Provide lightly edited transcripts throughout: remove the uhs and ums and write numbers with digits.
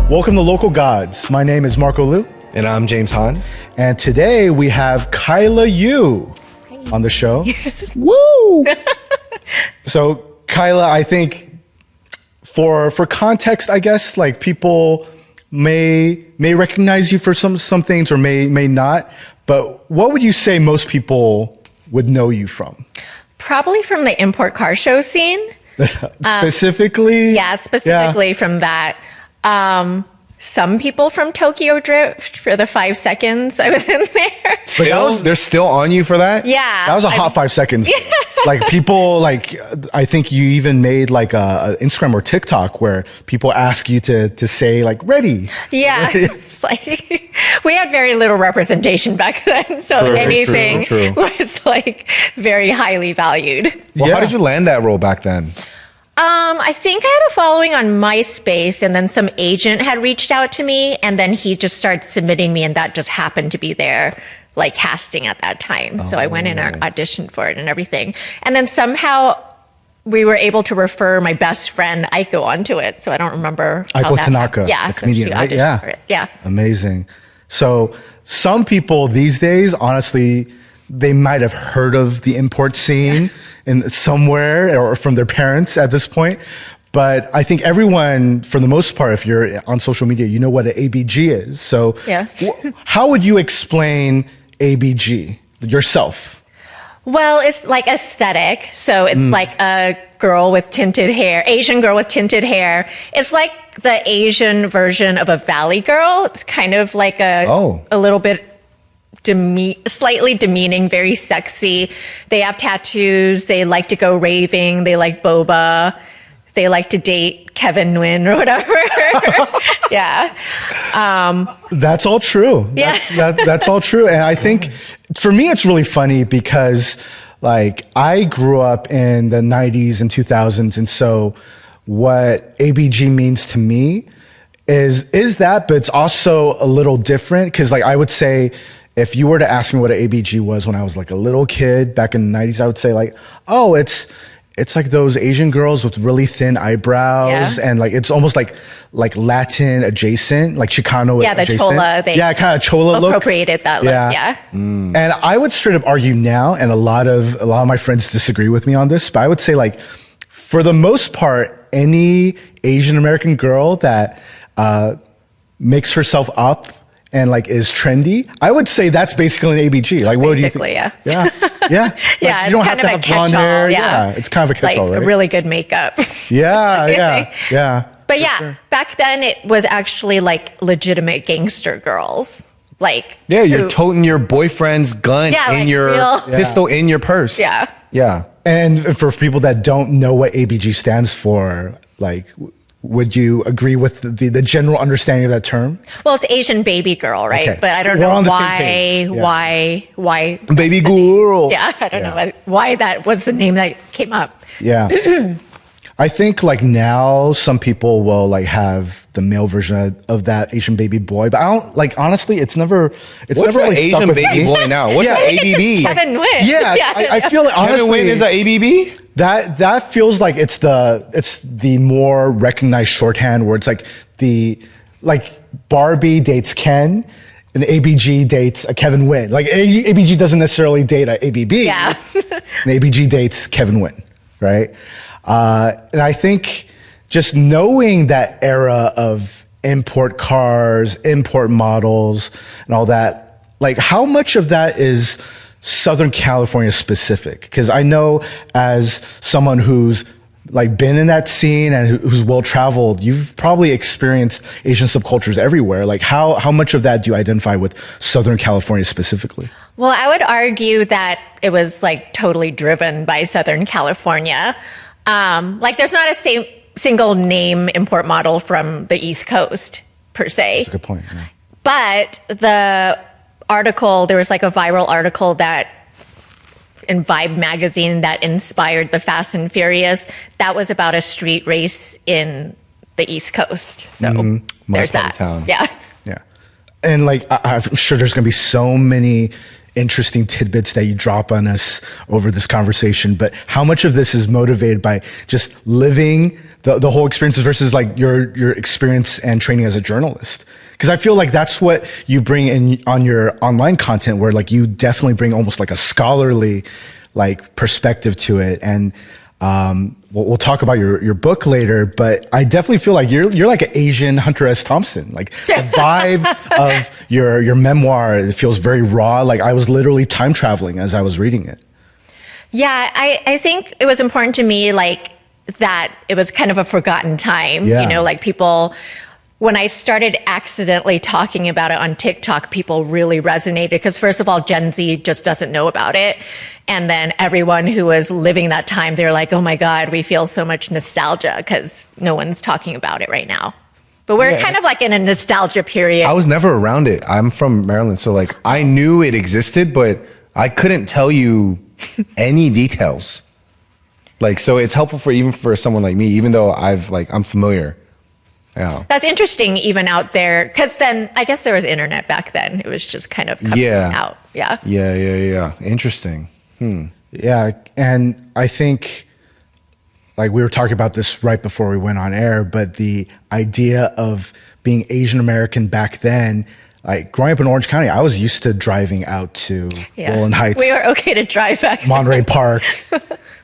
Welcome to Local Gods. My name is Marco Liu. And I'm James Han. And today we have Kaila Yu on the show. Woo! So Kyla, I think for context, I guess, like people may recognize you for some things or may not. But what would you say most people would know you from? Probably from the import car show scene. Specifically? Specifically from that. Some people from Tokyo Drift for the 5 seconds I was in there. They're still on you for that? Yeah. That was a hot 5 seconds. Like people, like I think you even made like a Instagram or TikTok where people ask you to say like ready. Yeah. It's like we had very little representation back then. So anything was like very highly valued. Well, how did you land that role back then? I think I had a following on MySpace, and then some agent had reached out to me, and then he just started submitting me, and that just happened to be there, like casting at that time. So I went in and auditioned for it and everything. And then somehow we were able to refer my best friend Aiko onto it. So I don't remember how that Tanaka, yeah, the comedian, right? For it. Yeah. Amazing. So some people these days, honestly, they might have heard of the import scene in somewhere or from their parents at this point. But I think everyone, for the most part, if you're on social media, you know what an ABG is. So how would you explain ABG yourself? Well, it's like aesthetic. So it's like a girl with tinted hair, Asian girl with tinted hair. It's like the Asian version of a valley girl. It's kind of like a little bit slightly demeaning, very sexy. They have tattoos. They like to go raving. They like boba. They like to date Kevin Nguyen or whatever. Yeah. That's all true. Yeah. That's all true. And I think for me, it's really funny because like I grew up in the 90s and 2000s. And so what ABG means to me is that, but it's also a little different. Cause like I would say, if you were to ask me what an ABG was when I was like a little kid back in the 90s, I would say like, oh, it's like those Asian girls with really thin eyebrows and like it's almost like Latin adjacent, like Chicano adjacent. Chola. Kind of Chola look. Appropriated that look. Yeah. And I would straight up argue now, and a lot of my friends disagree with me on this, but I would say like for the most part, any Asian American girl that makes herself up and like is trendy, I would say that's basically an ABG. Like, what do you think? Yeah. Yeah. Like, yeah. You don't have to have blonde hair. Yeah. It's kind of a catch-all, like right? really good makeup. Yeah. But back then it was actually like legitimate gangster girls. Like you're toting your boyfriend's gun in your pistol in your purse. Yeah. And for people that don't know what ABG stands for, like, would you agree with the general understanding of that term? Well, it's Asian baby girl, right? Okay. But I don't know why baby girl. Yeah, I don't know why that was the name that came up. Yeah. I think like now some people will like have the male version of that Asian baby boy, but I don't like honestly. It's never really Asian baby boy now. What's an ABB? Kevin Nguyen. Yeah, I feel like honestly, Kevin Nguyen is an ABB. That feels like it's the more recognized shorthand where it's like Barbie dates Ken. An ABG dates a Kevin Nguyen. Like ABG doesn't necessarily date a ABB. Yeah. An ABG dates Kevin Nguyen, right? And I think just knowing that era of import cars, import models, and all that, like how much of that is Southern California specific? Because I know as someone who's like been in that scene and who's well traveled, you've probably experienced Asian subcultures everywhere. Like how much of that do you identify with Southern California specifically? Well, I would argue that it was like totally driven by Southern California. Like there's not a single name import model from the East Coast per se. That's a good point. Yeah. But there was like a viral article that in Vibe magazine that inspired the Fast and Furious. That was about a street race in the East Coast. So there's that. Town. Yeah. And like, I'm sure there's going to be so many interesting tidbits that you drop on us over this conversation. But how much of this is motivated by just living the whole experiences versus like your experience and training as a journalist? Because I feel like that's what you bring in on your online content, where like you definitely bring almost like a scholarly like perspective to it. And we'll talk about your book later, but I definitely feel like you're like an Asian Hunter S. Thompson. Like the vibe of your memoir, it feels very raw. Like I was literally time traveling as I was reading it. Yeah, I think it was important to me, like that it was kind of a forgotten time. Yeah. You know, like people, when I started accidentally talking about it on TikTok, people really resonated because first of all, Gen Z just doesn't know about it. And then everyone who was living that time, they're like, oh my God, we feel so much nostalgia because no one's talking about it right now. But we're kind of like in a nostalgia period. I was never around it. I'm from Maryland. So like I knew it existed, but I couldn't tell you any details. Like, so it's helpful even for someone like me, even though I'm familiar. Yeah. That's interesting, even out there, because then I guess there was internet back then. It was just kind of coming out. Yeah. Yeah. Interesting. Yeah. And I think like we were talking about this right before we went on air, but the idea of being Asian American back then, like growing up in Orange County, I was used to driving out to Roland Heights. We were okay to drive back then. Monterey Park,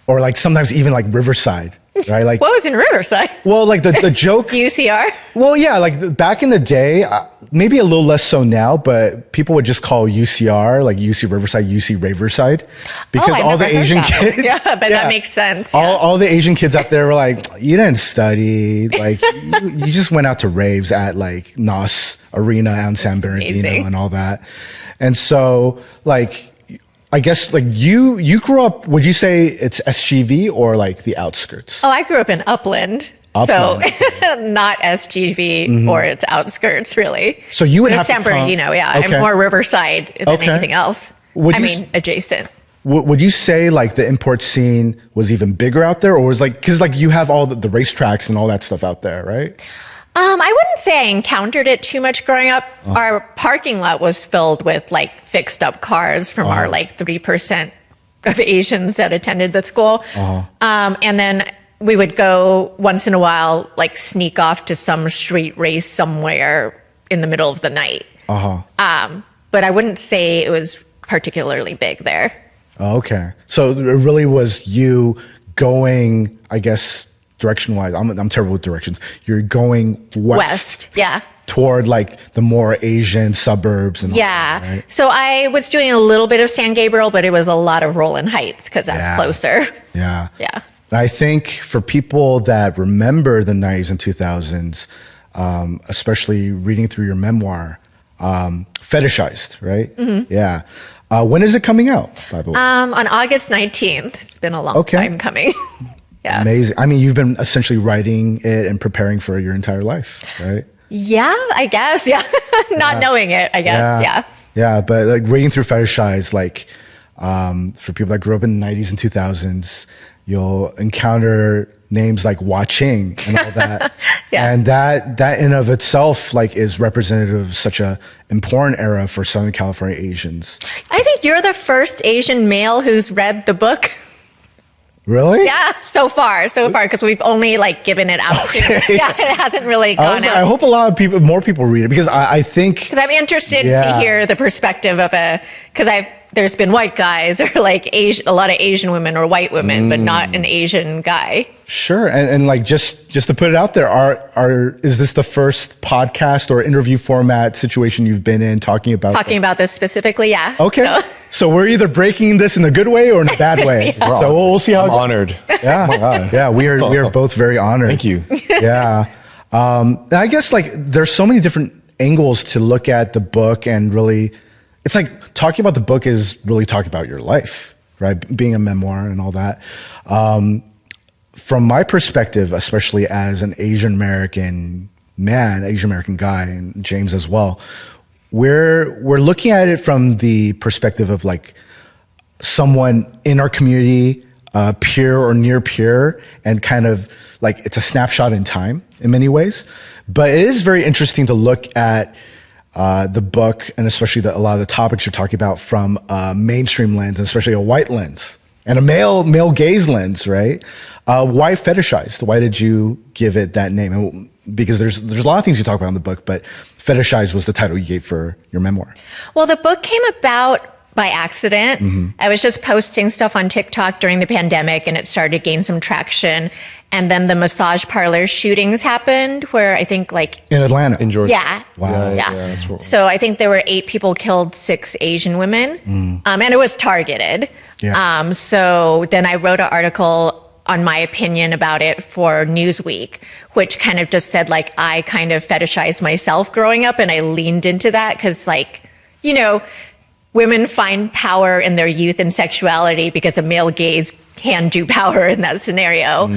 or like sometimes even like Riverside. Right, like what was in Riverside? Well, like the joke UCR. Well, yeah, like back in the day, maybe a little less so now, but people would just call UCR like UC Riverside, UC Raverside, because all the Asian kids. Yeah, but that makes sense. All the Asian kids out there were like, you didn't study, like you just went out to raves at like NOS Arena and San Bernardino and all that, and so like. I guess like you grew up, would you say it's SGV or like the outskirts? Oh, I grew up in Upland. So not SGV or its outskirts really. So you would have San Bernardino, I'm more Riverside than anything else. Adjacent. Would you say like the import scene was even bigger out there, or was like, cause like you have all the racetracks and all that stuff out there, right? I wouldn't say I encountered it too much growing up. Our parking lot was filled with like fixed up cars from our like 3% of Asians that attended the school. And then we would go once in a while, like sneak off to some street race somewhere in the middle of the night. But I wouldn't say it was particularly big there. Okay. So it really was you going, I guess, direction-wise, I'm terrible with directions. You're going west. Toward like the more Asian suburbs and all that, right? So I was doing a little bit of San Gabriel, but it was a lot of Roland Heights because that's closer. Yeah. I think for people that remember the 90s and 2000s, especially reading through your memoir, Fetishized, right? Yeah. When is it coming out, by the way? On August 19th. It's been a long time coming. Yeah. Amazing. I mean, you've been essentially writing it and preparing for your entire life, right? Yeah, I guess. Yeah. Not knowing it, I guess. Yeah. But like reading through Fetishized, like for people that grew up in the 90s and 2000s, you'll encounter names like Wa Ching and all that. And that in of itself like is representative of such a important era for Southern California Asians. I think you're the first Asian male who's read the book. Really? Yeah, so far, because we've only like given it out. It hasn't really gone out. I hope more people read it, because I think... Because I'm interested to hear the perspective of because there's been white guys or like a lot of Asian women or white women, but not an Asian guy. Sure, and like just to put it out there, is this the first podcast or interview format situation you've been in talking about this specifically? Yeah. Okay. So we're either breaking this in a good way or in a bad way. So we'll see how. I'm honored. Yeah. Oh my God. Yeah, we are both very honored. Thank you. Yeah. And I guess like there's so many different angles to look at the book, and really, it's like talking about the book is really talking about your life, right? Being a memoir and all that. From my perspective, especially as an Asian American man, Asian American guy, and James as well, we're looking at it from the perspective of like someone in our community, peer or near peer, and kind of like it's a snapshot in time in many ways. But it is very interesting to look at the book, and especially a lot of the topics you're talking about, from a mainstream lens, and especially a white lens and a male gaze lens, right? Why Fetishized? Why did you give it that name? And because there's a lot of things you talk about in the book, but Fetishized was the title you gave for your memoir. Well, the book came about by accident. I was just posting stuff on TikTok during the pandemic, and it started to gain some traction. And then the massage parlor shootings happened, where I think in Atlanta, in Georgia. Yeah. Wow. Yeah. That's what, So I think there were 8 people killed, 6 Asian women, and it was targeted. Yeah. So then I wrote an article on my opinion about it for Newsweek, which kind of just said I kind of fetishized myself growing up, and I leaned into that because women find power in their youth and sexuality because a male gaze can do power in that scenario.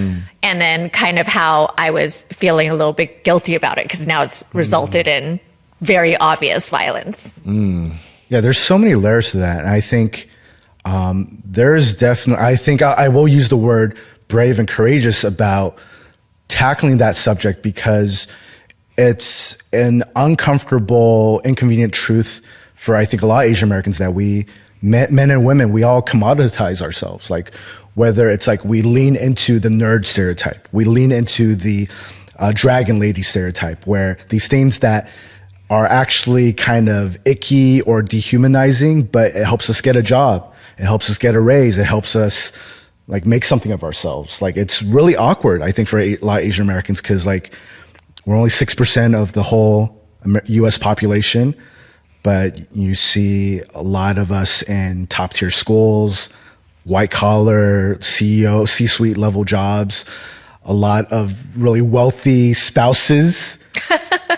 And then kind of how I was feeling a little bit guilty about it because now it's resulted in very obvious violence. Yeah, there's so many layers to that. And I think there's definitely, I will use the word brave and courageous about tackling that subject, because it's an uncomfortable, inconvenient truth for, I think, a lot of Asian Americans, that we, men and women, we all commoditize ourselves. Whether it's we lean into the nerd stereotype, we lean into the dragon lady stereotype, where these things that are actually kind of icky or dehumanizing, but it helps us get a job, it helps us get a raise, it helps us make something of ourselves. It's really awkward, I think, for a lot of Asian Americans, because we're only 6% of the whole US population, but you see a lot of us in top tier schools, white collar, CEO, C-suite level jobs, a lot of really wealthy spouses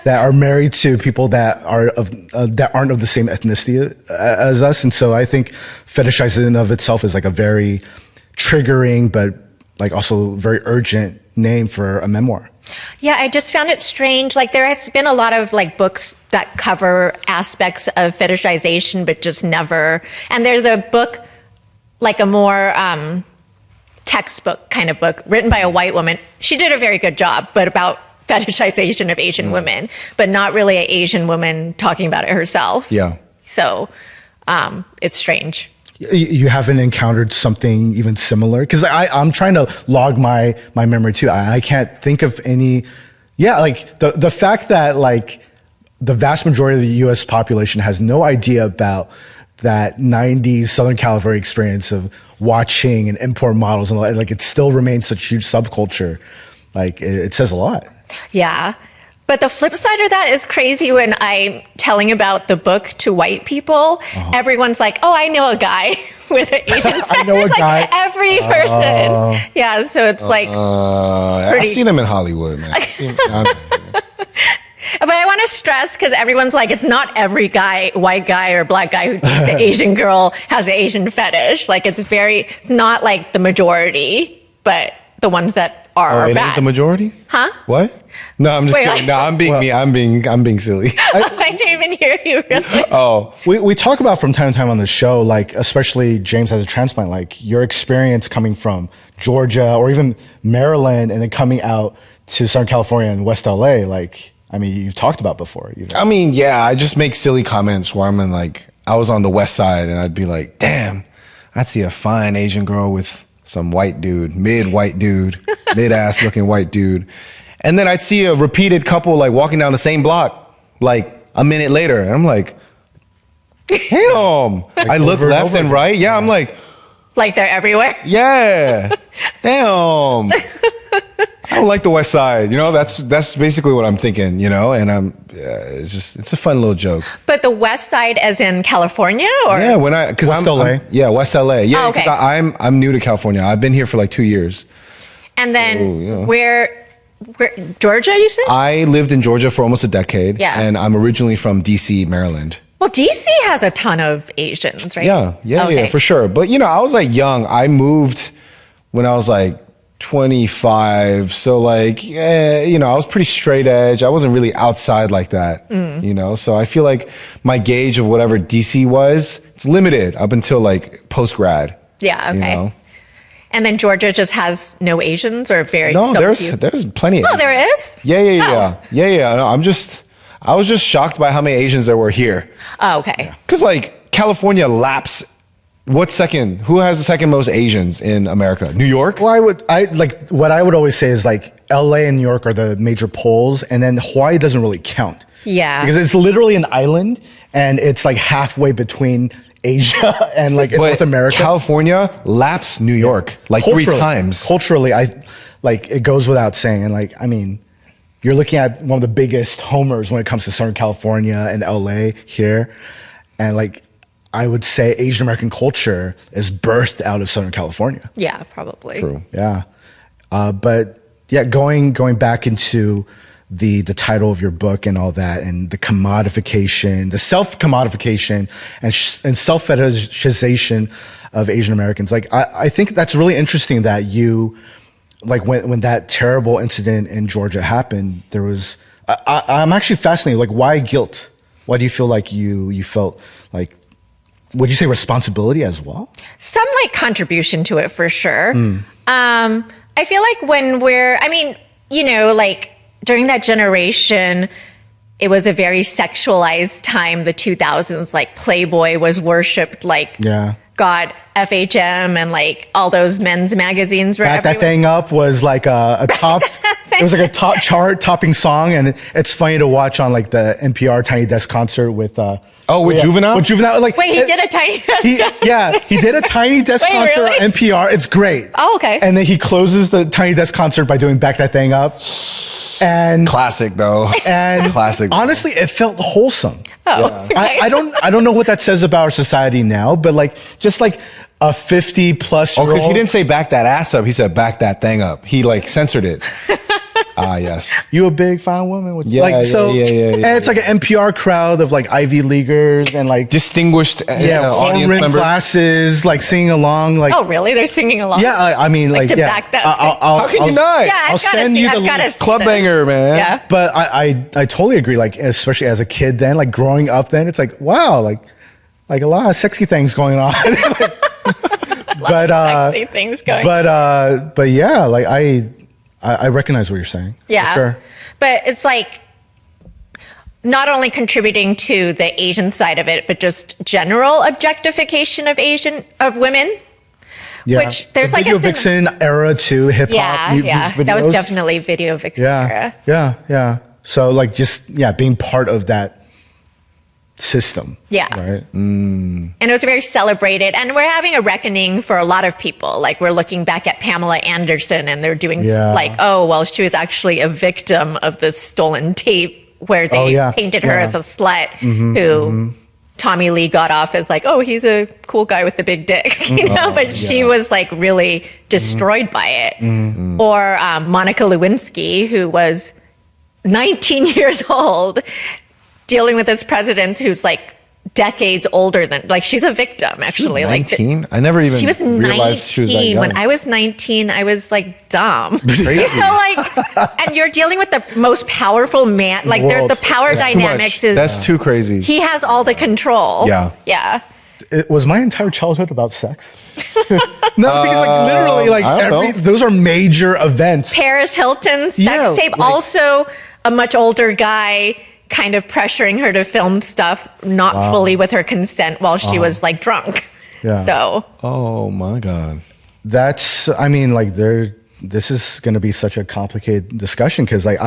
that are married to people that aren't of the same ethnicity as us. And so I think Fetishized in and of itself is a very triggering, but also very urgent name for a memoir. Yeah, I just found it strange. There has been a lot of books that cover aspects of fetishization, but just never. And there's a book, a more textbook kind of book written by a white woman. She did a very good job, but about fetishization of Asian women, but not really an Asian woman talking about it herself. Yeah. So it's strange. You haven't encountered something even similar? Because I'm trying to log my memory too. I can't think of any. Yeah, the fact that the vast majority of the U.S. population has no idea about that 90s Southern California experience of watching and import models, and it still remains such a huge subculture. It says a lot. Yeah. But the flip side of that is crazy. When I'm telling about the book to white people, everyone's like, "Oh, I know a guy with an Asian fetish." I know a guy. Every person. Yeah, so it's I've seen them in Hollywood, man. But I want to stress, because everyone's like, it's not every guy, white guy or black guy who dates an Asian girl has an Asian fetish. It's not the majority, but the ones that are it bad. Ain't the majority? Huh? What? No, I'm just kidding. No, I'm being me. I'm being silly. I didn't even hear you, really. Oh. We talk about from time to time on the show, especially James as a transplant, your experience coming from Georgia or even Maryland and then coming out to Southern California and West LA. You've talked about before. Yeah, I just make silly comments where I'm in I was on the West Side and I'd be like, damn, I'd see a fine Asian girl with some white dude, mid-ass looking white dude. And then I'd see a repeated couple walking down the same block a minute later. And I'm like, damn. I look left and right. Yeah, I'm like they're everywhere? Yeah. Damn. I don't like the West Side, that's basically what I'm thinking, and it's a fun little joke. But the West Side as in California, or? Yeah, West LA. West LA. Yeah, okay. Because I'm new to California. I've been here for 2 years. And then where Georgia, you said? I lived in Georgia for almost a decade. Yeah. And I'm originally from DC, Maryland. Well, DC has a ton of Asians, right? Yeah, for sure. But I was young. I moved when I was 25, so I was pretty straight edge. I wasn't really outside like that, so I feel my gauge of whatever DC was, it's limited up until post grad. Yeah, okay. And then Georgia just has no Asians, or very no, so there's few? there's plenty. Oh, there is? Yeah. No, I was just shocked by how many Asians there were here. Oh, okay. Because like California laps. What's second? Who has the second most Asians in America? New York? Well, what I would always say is like LA and New York are the major poles, and then Hawaii doesn't really count. Yeah. Because it's literally an island, and it's like halfway between Asia and like North America. California laps New York like 3 times. Culturally, it goes without saying. And like, I mean, you're looking at one of the biggest homers when it comes to Southern California and LA here. And like, I would say Asian American culture is birthed out of Southern California. Yeah, probably. True. Yeah. But yeah, going back into the title of your book and all that, and the commodification, the self-commodification and self-fetishization of Asian Americans. Like, I think that's really interesting that you, like when that terrible incident in Georgia happened, there was, I'm actually fascinated. Like, why guilt? Why do you feel like you felt like, would you say responsibility as well? Some like contribution to it for sure. I feel like when like during that generation, it was a very sexualized time, the 2000s, like Playboy was worshipped like God, FHM, and like all those men's magazines were Back That Thing Up was like a top, it was like a top chart topping song. And it's funny to watch on like the NPR Tiny Desk concert with, Juvenile? With Juvenile. Like, wait, he did a Tiny Desk he did a Tiny Desk concert really? on NPR. It's great. Oh, okay. And then he closes the Tiny Desk concert by doing Back That Thing Up. And classic though. And classic. Honestly, it felt wholesome. Oh, yeah. I don't know what that says about our society now, but like just like a 50+ year old. Because he didn't say back that ass up. He said back that thing up. He like censored it. Yes. You a big fine woman with yeah, and it's like an NPR crowd of like Ivy Leaguers and like distinguished audience members, classes, like singing along. Like, oh really? They're singing along. Yeah, I mean, like to back that. How can you not? Yeah, I'll send you the club banger, man. Yeah, but I totally agree. Like, especially as a kid, then like growing up, then it's like wow, like a lot of sexy things going on. Sexy things going. But yeah, like I recognize what you're saying. Yeah. For sure. But it's like not only contributing to the Asian side of it, but just general objectification of women. Yeah. Which there's the like video vixen era too, hip hop. Yeah. That was definitely video vixen era. Yeah. So like just being part of that system. Yeah. Right. And it was very celebrated, and we're having a reckoning for a lot of people. Like we're looking back at Pamela Anderson, and they're doing like, oh well, she was actually a victim of this stolen tape where they painted her as a slut who Tommy Lee got off as like, oh, he's a cool guy with the big dick, you know, but she was like really destroyed by it. Or Monica Lewinsky, who was 19 years old, dealing with this president who's like decades older than, like, she's a victim actually. 19? I never even realized she was that young. When I was 19, I was like dumb. Crazy. You know, like, and you're dealing with the most powerful man, like the power dynamics is. That's too crazy. He has all the control. Yeah. Was my entire childhood about sex? No, because like literally like those are major events. Paris Hilton's sex tape, also a much older guy kind of pressuring her to film stuff not fully with her consent while she was like drunk. Yeah. So. Oh my God. That's, I mean, like this is going to be such a complicated discussion because like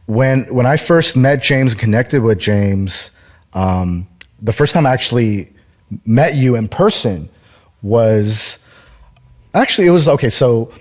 when I first met James and connected with James, the first time I actually met you in person was actually, it was, okay, so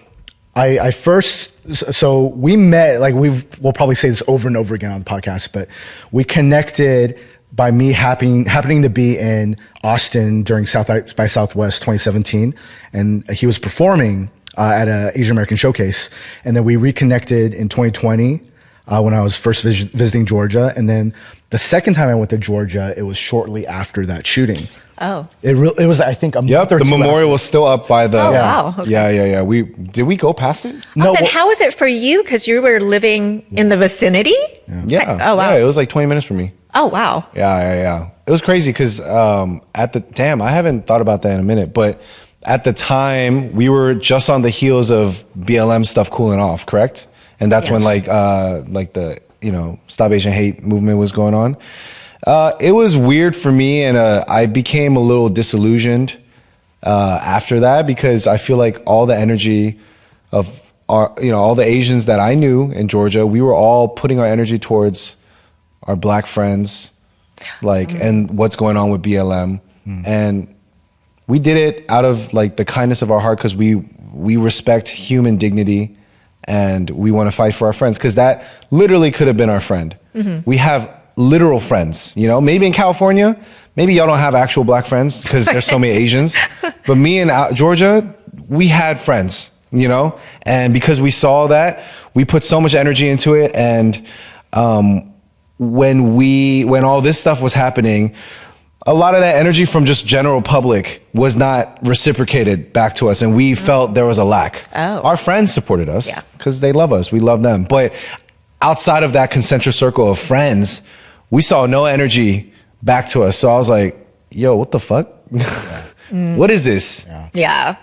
so we met, like we'll probably say this over and over again on the podcast, but we connected by me happening to be in Austin during South by Southwest 2017. And he was performing at an Asian American showcase. And then we reconnected in 2020 when I was first visiting Georgia. And then the second time I went to Georgia, it was shortly after that shooting. Oh. It was, I think, a month or the two memorial was still up by the. Oh, wow. Okay. Yeah. Did we go past it? No. Then how was it for you? Because you were living in the vicinity? Yeah. Oh, wow. Yeah, it was like 20 minutes for me. Oh, wow. Yeah. It was crazy because I haven't thought about that in a minute, but at the time we were just on the heels of BLM stuff cooling off, correct? And that's when like the Stop Asian Hate movement was going on. It was weird for me, and I became a little disillusioned after that, because I feel like all the energy of all the Asians that I knew in Georgia, we were all putting our energy towards our black friends, and what's going on with BLM. And we did it out of the kindness of our heart, because we respect human dignity, and we want to fight for our friends, because that literally could have been our friend. We have literal friends, maybe in California, maybe y'all don't have actual black friends because there's so many Asians, but me in Georgia, we had friends, and because we saw that, we put so much energy into it. And when all this stuff was happening, a lot of that energy from just general public was not reciprocated back to us, and we felt there was a lack. Our friends supported us because they love us, we love them, but outside of that concentric circle of friends, we saw no energy back to us. So I was like, yo, what the fuck? What is this? Yeah.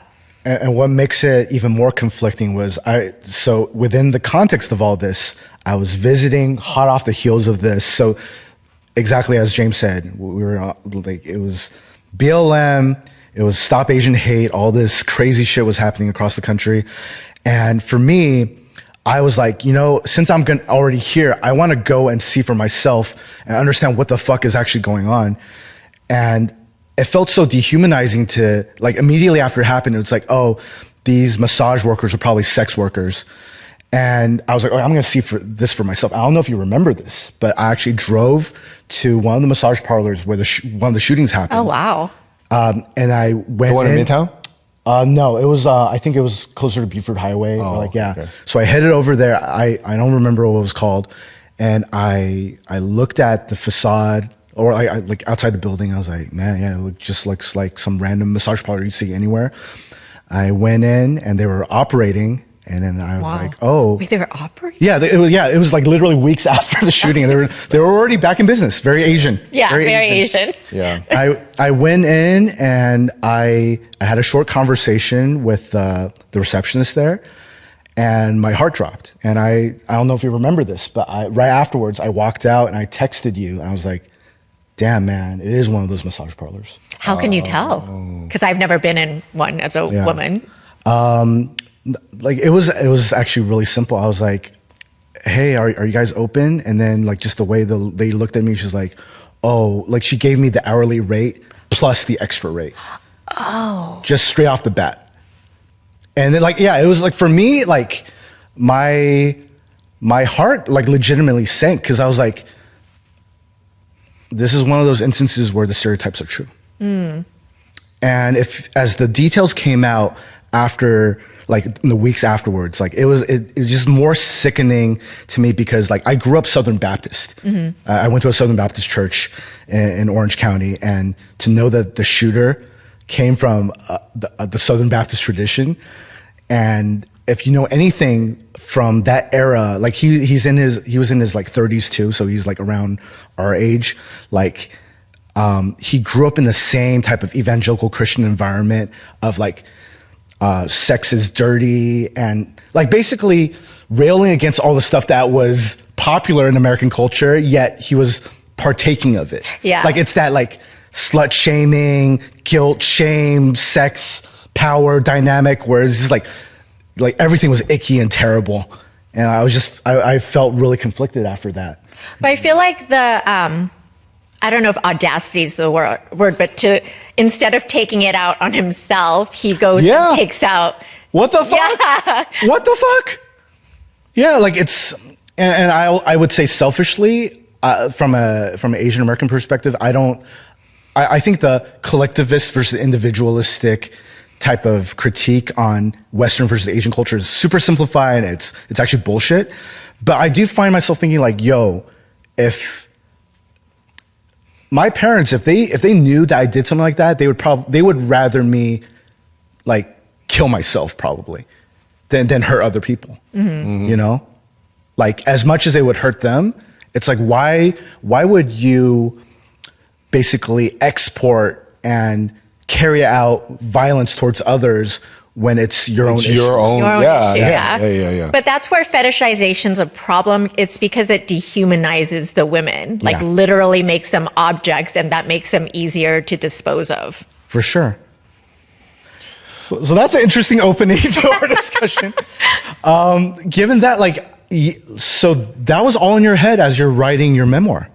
And what makes it even more conflicting was so within the context of all this, I was visiting hot off the heels of this. So exactly as James said, we were it was BLM, it was Stop Asian Hate, all this crazy shit was happening across the country. And for me, I was like, since I'm already here, I want to go and see for myself and understand what the fuck is actually going on. And it felt so dehumanizing to, immediately after it happened, it was like, oh, these massage workers are probably sex workers. And I was like, oh, I'm going to see this for myself. I don't know if you remember this, but I actually drove to one of the massage parlors where one of the shootings happened. Oh, wow. And I went The one in Midtown? No, it was, I think it was closer to Buford Highway. Okay. So I headed over there. I don't remember what it was called. And I looked at the facade, or I outside the building. I was like, man, yeah, it looks like some random massage parlor you see anywhere. I went in and they were operating. And then I was like, oh. Wait, they were operating? Yeah, it was literally weeks after the shooting. And they were already back in business. Very Asian. Yeah, very Asian. Yeah. I went in and I had a short conversation with the receptionist there, and my heart dropped. And I don't know if you remember this, but right afterwards I walked out and I texted you and I was like, damn, man, it is one of those massage parlors. How can you tell? Because I've never been in one as a woman. It was actually really simple. I was like, hey, are you guys open? And then just the way they looked at me, she's like, oh, she gave me the hourly rate plus the extra rate. Oh. Just straight off the bat. And then it was for me, my heart legitimately sank, because I was like, this is one of those instances where the stereotypes are true. And as the details came out after, in the weeks afterwards, it was just more sickening to me, because I grew up Southern Baptist. I went to a Southern Baptist church in Orange County, and to know that the shooter came from the Southern Baptist tradition, and if you know anything from that era, he was in his 30s too, so he's around our age. He grew up in the same type of evangelical Christian environment of sex is dirty, and basically railing against all the stuff that was popular in American culture, yet he was partaking of it. Yeah. It's that slut shaming, guilt, shame, sex, power dynamic, where it's just everything was icky and terrible. And I felt really conflicted after that. But I feel like I don't know if audacity is the word, but instead of taking it out on himself, he goes and takes out. What the fuck? Yeah. What the fuck? Yeah, and I would say selfishly, from an Asian American perspective, I think the collectivist versus individualistic type of critique on Western versus Asian culture is super simplified. It's actually bullshit. But I do find myself thinking yo, if my parents, if they knew that I did something like that, they would rather me kill myself probably than hurt other people. As much as they would hurt them, it's why would you basically export and carry out violence towards others when it's your own issue. Your own issue, yeah. But that's where fetishization's a problem. It's because it dehumanizes the women, like literally makes them objects, and that makes them easier to dispose of. For sure. So that's an interesting opening to our discussion. Given that, like, so that was all in your head as you're writing your memoir.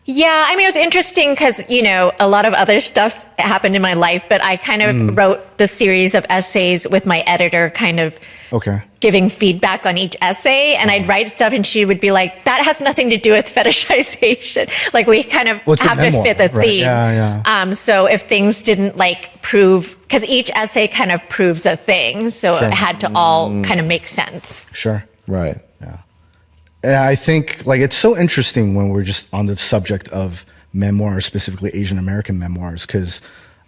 Yeah, I mean, it was interesting because, you know, a lot of other stuff happened in my life, but I kind of wrote the series of essays with my editor, kind of giving feedback on each essay. And I'd write stuff and she would be like, that has nothing to do with fetishization. Like, we kind of have to fit the theme. Yeah. So if things didn't like prove, because each essay kind of proves a thing. So it had to all kind of make sense. Sure. Right. Yeah. And I think, like, it's so interesting when we're just on the subject of memoirs, specifically Asian American memoirs, because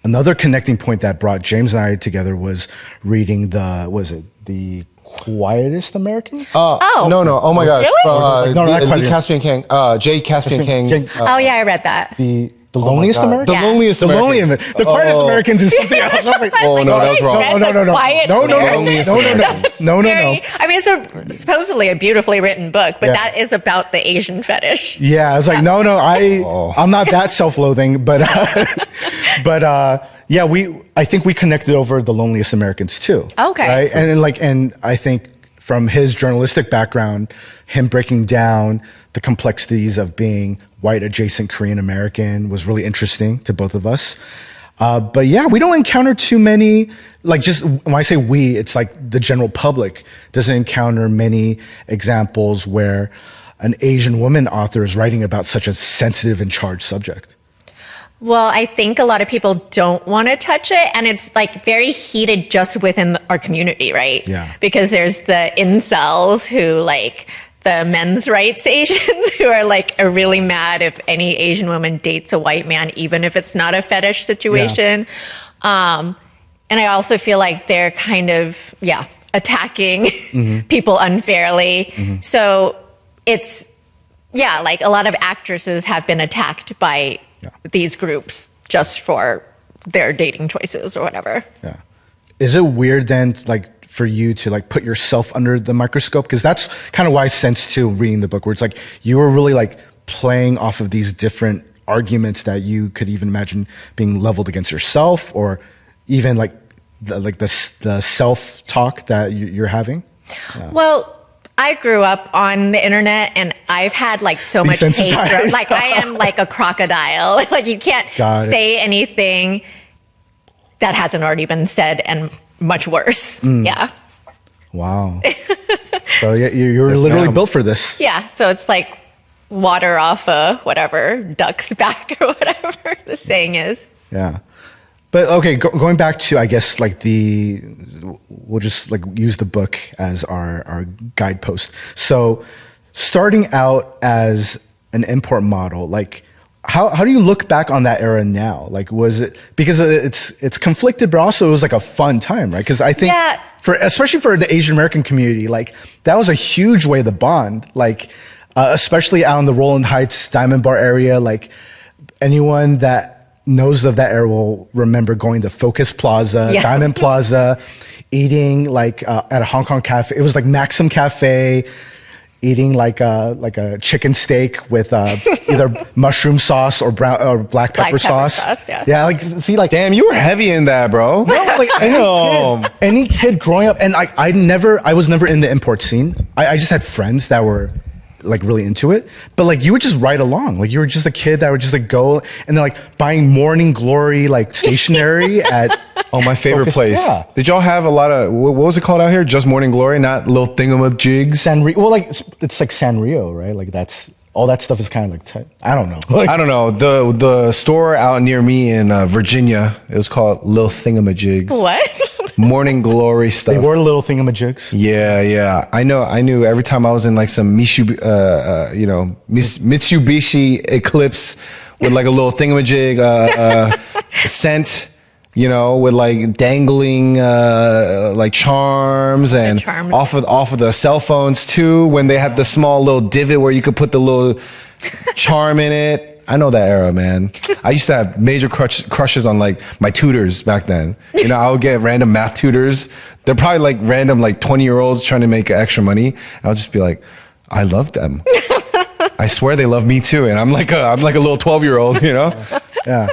another connecting point that brought James and I together was reading the Quietest Americans? No. Oh my gosh. Really? No, not the Quietest. Caspian King. Jay Caspian King. Oh yeah, I read that. The Loneliest Americans? The Loneliest Americans. The Quietest Americans is something else. I was like, oh, no, that was wrong. No. I mean, it's supposedly a beautifully written book, but that is about the Asian fetish. Yeah, I was like, no, I'm not that self-loathing, but yeah, I think we connected over The Loneliest Americans too. Okay. Right? And I think from his journalistic background, him breaking down the complexities of being white adjacent Korean American was really interesting to both of us. But yeah, we don't encounter too many, like, just when I say we, it's like the general public doesn't encounter many examples where an Asian woman author is writing about such a sensitive and charged subject. Well, I think a lot of people don't want to touch it, and it's like very heated just within our community, right? Yeah. Because there's the incels who, like, the men's rights Asians who are like, are really mad if any Asian woman dates a white man, even if it's not a fetish situation. And I also feel like they're kind of, attacking people unfairly. So it's, like a lot of actresses have been attacked by these groups just for their dating choices or whatever. Yeah. Is it weird then, like, for you to like put yourself under the microscope? Because that's kind of why I sensed too reading the book, where it's like you were really like playing off of these different arguments that you could even imagine being leveled against yourself, or even like the self-talk that you're having. Well, I grew up on the internet and I've had like so much hate. Like, I am like a crocodile. Like, you can't say anything that hasn't already been said, and much worse. Yeah. Wow. So yeah, you're literally built for this. Yeah. So it's like water off a whatever duck's back or whatever the saying is. Yeah. But okay, going back to, I guess, like we'll just like use the book as our guidepost. So starting out as an import model, like, how do you look back on that era now? Like, was it, because it's conflicted, but also it was like a fun time, right? Because I think especially for the Asian American community, like that was a huge way to bond. Like, especially out in the Roland Heights, Diamond Bar area, like anyone that knows of that era will remember going to Focus Plaza, Diamond Plaza, eating like at a Hong Kong cafe. It was like Maxim Cafe. Eating like a chicken steak with either mushroom sauce or brown or black pepper sauce. Yeah, like, see, like, damn, you were heavy in that, bro. No, like any kid growing up, and I was never in the import scene. I just had friends that were like really into it, but like you would just ride along. Like, you were just a kid that would just like go and then like buying Morning Glory like stationery at my favorite place. Yeah. Did y'all have a lot of, what was it called out here? Just Morning Glory, not little thingamajigs? Sanrio. Well, like it's like Sanrio, right? Like that's all that stuff is kind of like tight. I don't know. Like, I don't know. The store out near me in Virginia, it was called Little Thingamajigs. What? Morning Glory stuff. They were little thingamajigs. Yeah. I knew every time I was in like some Mitsubishi Eclipse with like a little thingamajig scent, with like dangling like charms and off of the cell phones too, when they had the small little divot where you could put the little charm in it. I know that era, man. I used to have major crushes on like my tutors back then. You know, I would get random math tutors. They're probably like random like 20-year-olds trying to make extra money. I'll just be like, I love them. I swear they love me too. And I'm like a little 12-year-old, you know? Yeah.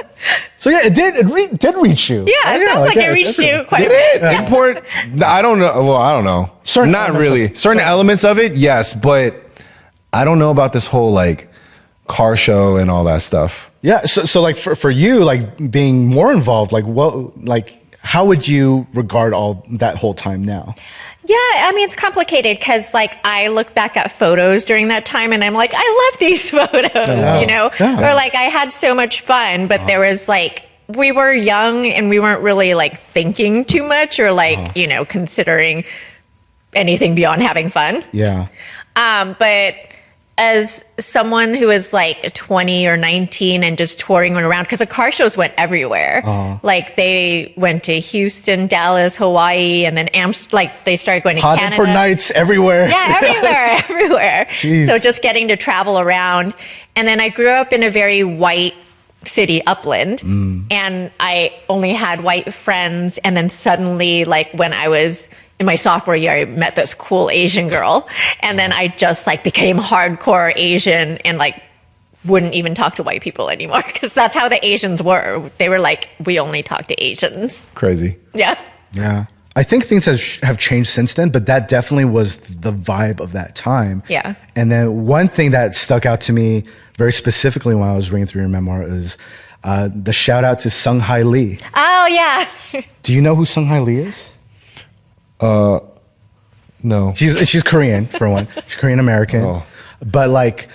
So yeah, it did reach you. Yeah, it sounds like it reached you quite a bit. Import, I don't know. Well, I don't know. Not really. Certain elements of it, yes, but I don't know about this whole like car show and all that stuff. Yeah. So like for you, like being more involved, like what, like how would you regard all that whole time now? Yeah, I mean, it's complicated because, like, I look back at photos during that time and I'm like, I love these photos, you know? Yeah. Or, like, I had so much fun, but there was, like, we were young and we weren't really, like, thinking too much or, like, you know, considering anything beyond having fun. Yeah. But as someone who is like 20 or 19 and just touring around, because the car shows went everywhere. Like they went to Houston, Dallas, Hawaii, and then like they started going to Hot Canada. for nights everywhere. Yeah, everywhere. Jeez. So just getting to travel around. And then I grew up in a very white city, Upland, and I only had white friends. And then suddenly, like when I was in my sophomore year, I met this cool Asian girl, and then I just like became hardcore Asian and like wouldn't even talk to white people anymore because that's how the Asians were. They were like, we only talk to Asians. Crazy. Yeah. Yeah. I think things have changed since then, but that definitely was the vibe of that time. Yeah. And then one thing that stuck out to me very specifically when I was reading through your memoir is the shout out to Sung Hai Lee. Oh, yeah. Do you know who Sung Hai Lee is? No. She's Korean, for one. She's Korean American. Oh. But like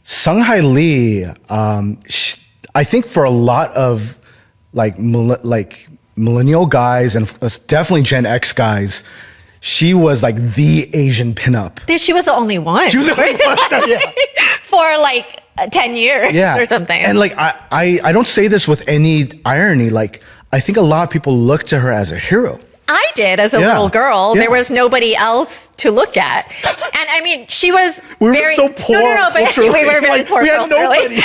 Sung Hai Lee, I think for a lot of like millennial guys and definitely Gen X guys, she was like the Asian pinup. Dude, she was the only one. She was the only one. Yeah. For like 10 years or something. And like I don't say this with any irony. Like I think a lot of people look to her as a hero. I did as a little girl. There was nobody else to look at. And I mean, she was we very... were so poor. No, but we were very poor. We had nobody.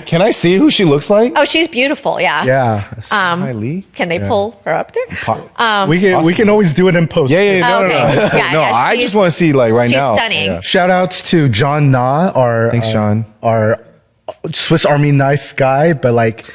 Can I see who she looks like? Oh, she's beautiful. Yeah. Yeah. Hi, Lee. Can they pull her up there? We can always do it in post. Yeah. No. Yeah, I just want to see like right now. She's stunning. Yeah. Shout outs to John Na, Thanks, John. Our Swiss Army knife guy. But like,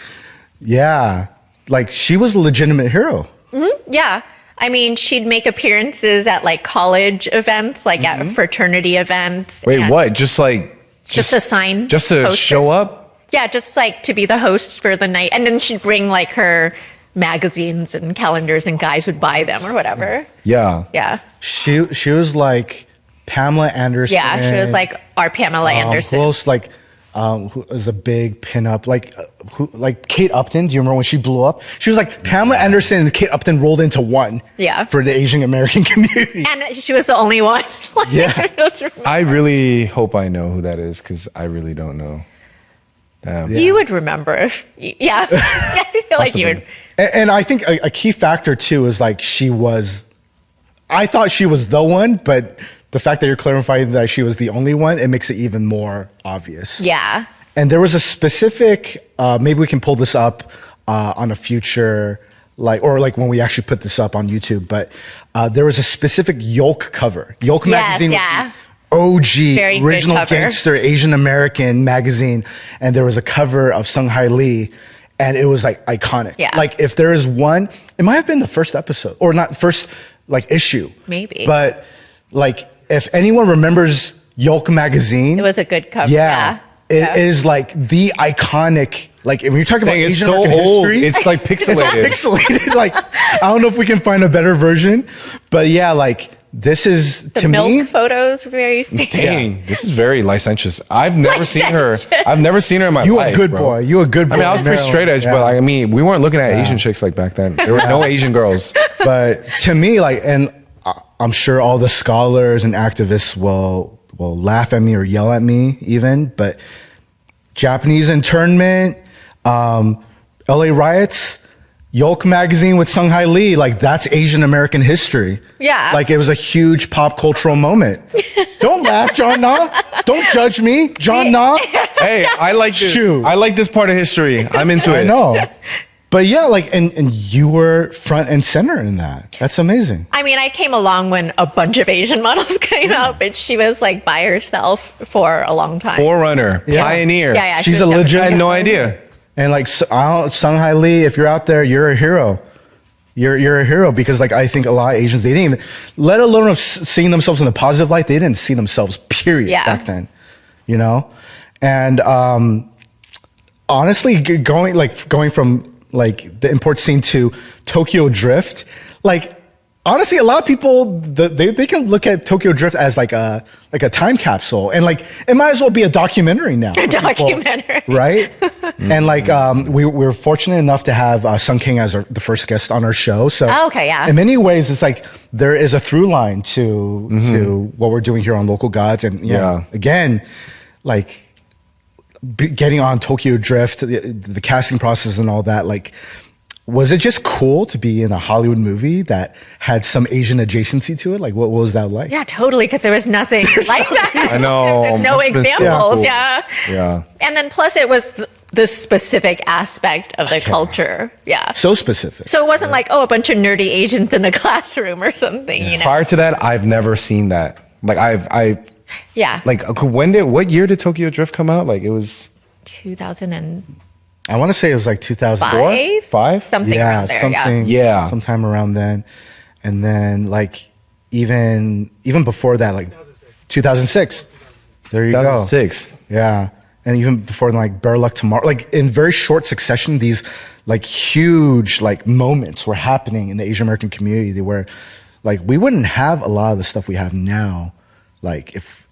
yeah, like she was a legitimate hero. Mm-hmm. Yeah. I mean, she'd make appearances at like college events, like at fraternity events. Wait, what? Just a sign. Just to poster. show up? Yeah, just like to be the host for the night. And then she'd bring like her magazines and calendars and guys would buy them or whatever. Yeah. Yeah. She was like Pamela Anderson. Yeah, she was like our Pamela Anderson. Who else like who was a big pinup, like Kate Upton. Do you remember when she blew up? She was like Pamela Anderson and Kate Upton rolled into one. Yeah. For the Asian American community. And she was the only one. Yeah. I really hope I know who that is because I really don't know. Damn. You would remember. Yeah. I feel like you would. And I think a key factor too is like I thought she was the one, but the fact that you're clarifying that she was the only one, it makes it even more obvious. Yeah. And there was a specific, maybe we can pull this up on a future, or when we actually put this up on YouTube, but there was a specific Yolk cover. Yolk magazine. Yeah. OG, Very original gangster, Asian American magazine. And there was a cover of Sung Hai Lee. And it was like iconic. Yeah. Like if there is one, it might have been the first episode or not first like issue. Maybe. But like if anyone remembers Yolk magazine. It was a good cover. Yeah. It is like the iconic, like when you're talking about it's Asian so American old. history. It's like pixelated. It's pixelated. Like I don't know if we can find a better version, but yeah, like this is The to milk me. photos were very famous. Dang, this is very licentious. I've never seen her. I've never seen her in my You life. a good bro. boy. You a good boy. I mean, I was pretty straight edge, but like, I mean, we weren't looking at Asian chicks like back then. There were no Asian girls. But to me, like, and I'm sure all the scholars and activists will laugh at me or yell at me even, but Japanese internment, LA riots, Yolk magazine with Sung-Hai Lee, like that's Asian American history. Yeah. Like it was a huge pop cultural moment. Don't laugh, John Na. Don't judge me, John Na. Hey, I like this. Shoot. I like this part of history. I'm into it. I know. But yeah, like, and you were front and center in that. That's amazing. I mean, I came along when a bunch of Asian models came out, but she was like by herself for a long time. Forerunner, Yeah. pioneer. Yeah, yeah. She's she a was legit- I had definitely- no idea. And like Sung-Hai Lee, if you're out there, you're a hero. You're a hero because like I think a lot of Asians, they didn't even, let alone of seeing themselves in the positive light, they didn't see themselves period Yeah. back then, you know? And honestly, going from like the import scene to Tokyo Drift, like honestly, a lot of people they can look at Tokyo Drift as like a time capsule, and like it might as well be a documentary now. A documentary. Right? And like we were fortunate enough to have Sung King as the first guest on our show. So Oh, okay, yeah. in many ways, it's like there is a through line to what we're doing here on Local Gods, and Yeah. again, like getting on Tokyo Drift, the casting process and all that, like. Was it just cool to be in a Hollywood movie that had some Asian adjacency to it? Like, what was that like? Yeah, totally, because there was nothing like that. I know. There's no Must have been so examples. cool. Yeah. Yeah. And then plus it was the specific aspect of the culture. Yeah. So specific. So it wasn't like, oh, a bunch of nerdy Asians in a classroom or something, you know? Prior to that, I've never seen that. Like Yeah. like what year did Tokyo Drift come out? Like it was 2005? I want to say it was like 2004. 5? Something around there, something, Yeah. sometime around then, and then like even before that, like 2006. There you go. 2006. Yeah, and even before like Better Luck Tomorrow, like in very short succession, these like huge like moments were happening in the Asian American community. They were like we wouldn't have a lot of the stuff we have now, like if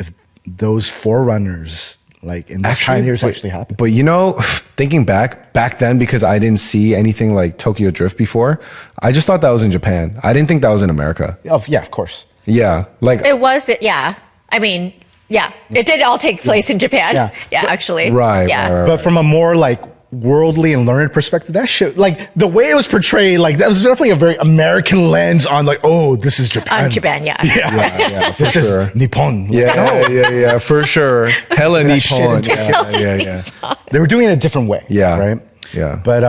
those forerunners. Like in the pioneers actually happened. But you know, thinking back then, because I didn't see anything like Tokyo Drift before, I just thought that was in Japan. I didn't think that was in America. Oh yeah, of course. Yeah, like It was, yeah. I mean, yeah. It did all take place in Japan. Yeah. Yeah, actually. Right, Yeah. right. But from a more like worldly and learned perspective, that shit, like the way it was portrayed, like that was definitely a very American lens on like, oh, this is Japan. Japan, yeah. yeah, for This sure. is Nippon. Yeah, for sure. Hella That shit Nippon. in Yeah. They were doing it a different way. Yeah. Right. Yeah. But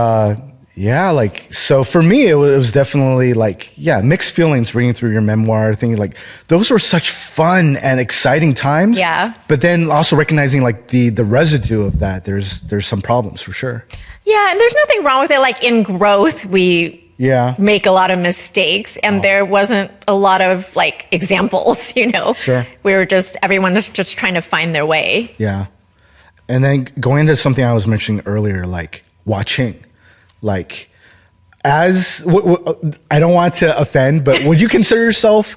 yeah, like so for me, it was definitely like mixed feelings reading through your memoir, thinking like those were such fun and exciting times. Yeah. But then also recognizing like the residue of that, there's some problems for sure. Yeah, and there's nothing wrong with it. Like in growth, we Yeah. make a lot of mistakes, and there wasn't a lot of like examples, you know? Sure. Everyone was just trying to find their way. Yeah. And then going into something I was mentioning earlier, like watching, like as I don't want to offend, but would you consider yourself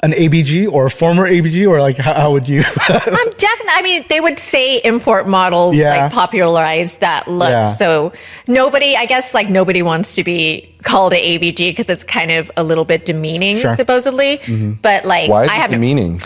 an ABG or a former ABG, or like how would you? Definitely. I mean, they would say import models Yeah. like popularized that look. Yeah. So nobody wants to be called an ABG because it's kind of a little bit demeaning, Sure. supposedly. But like, Why is I it have demeaning?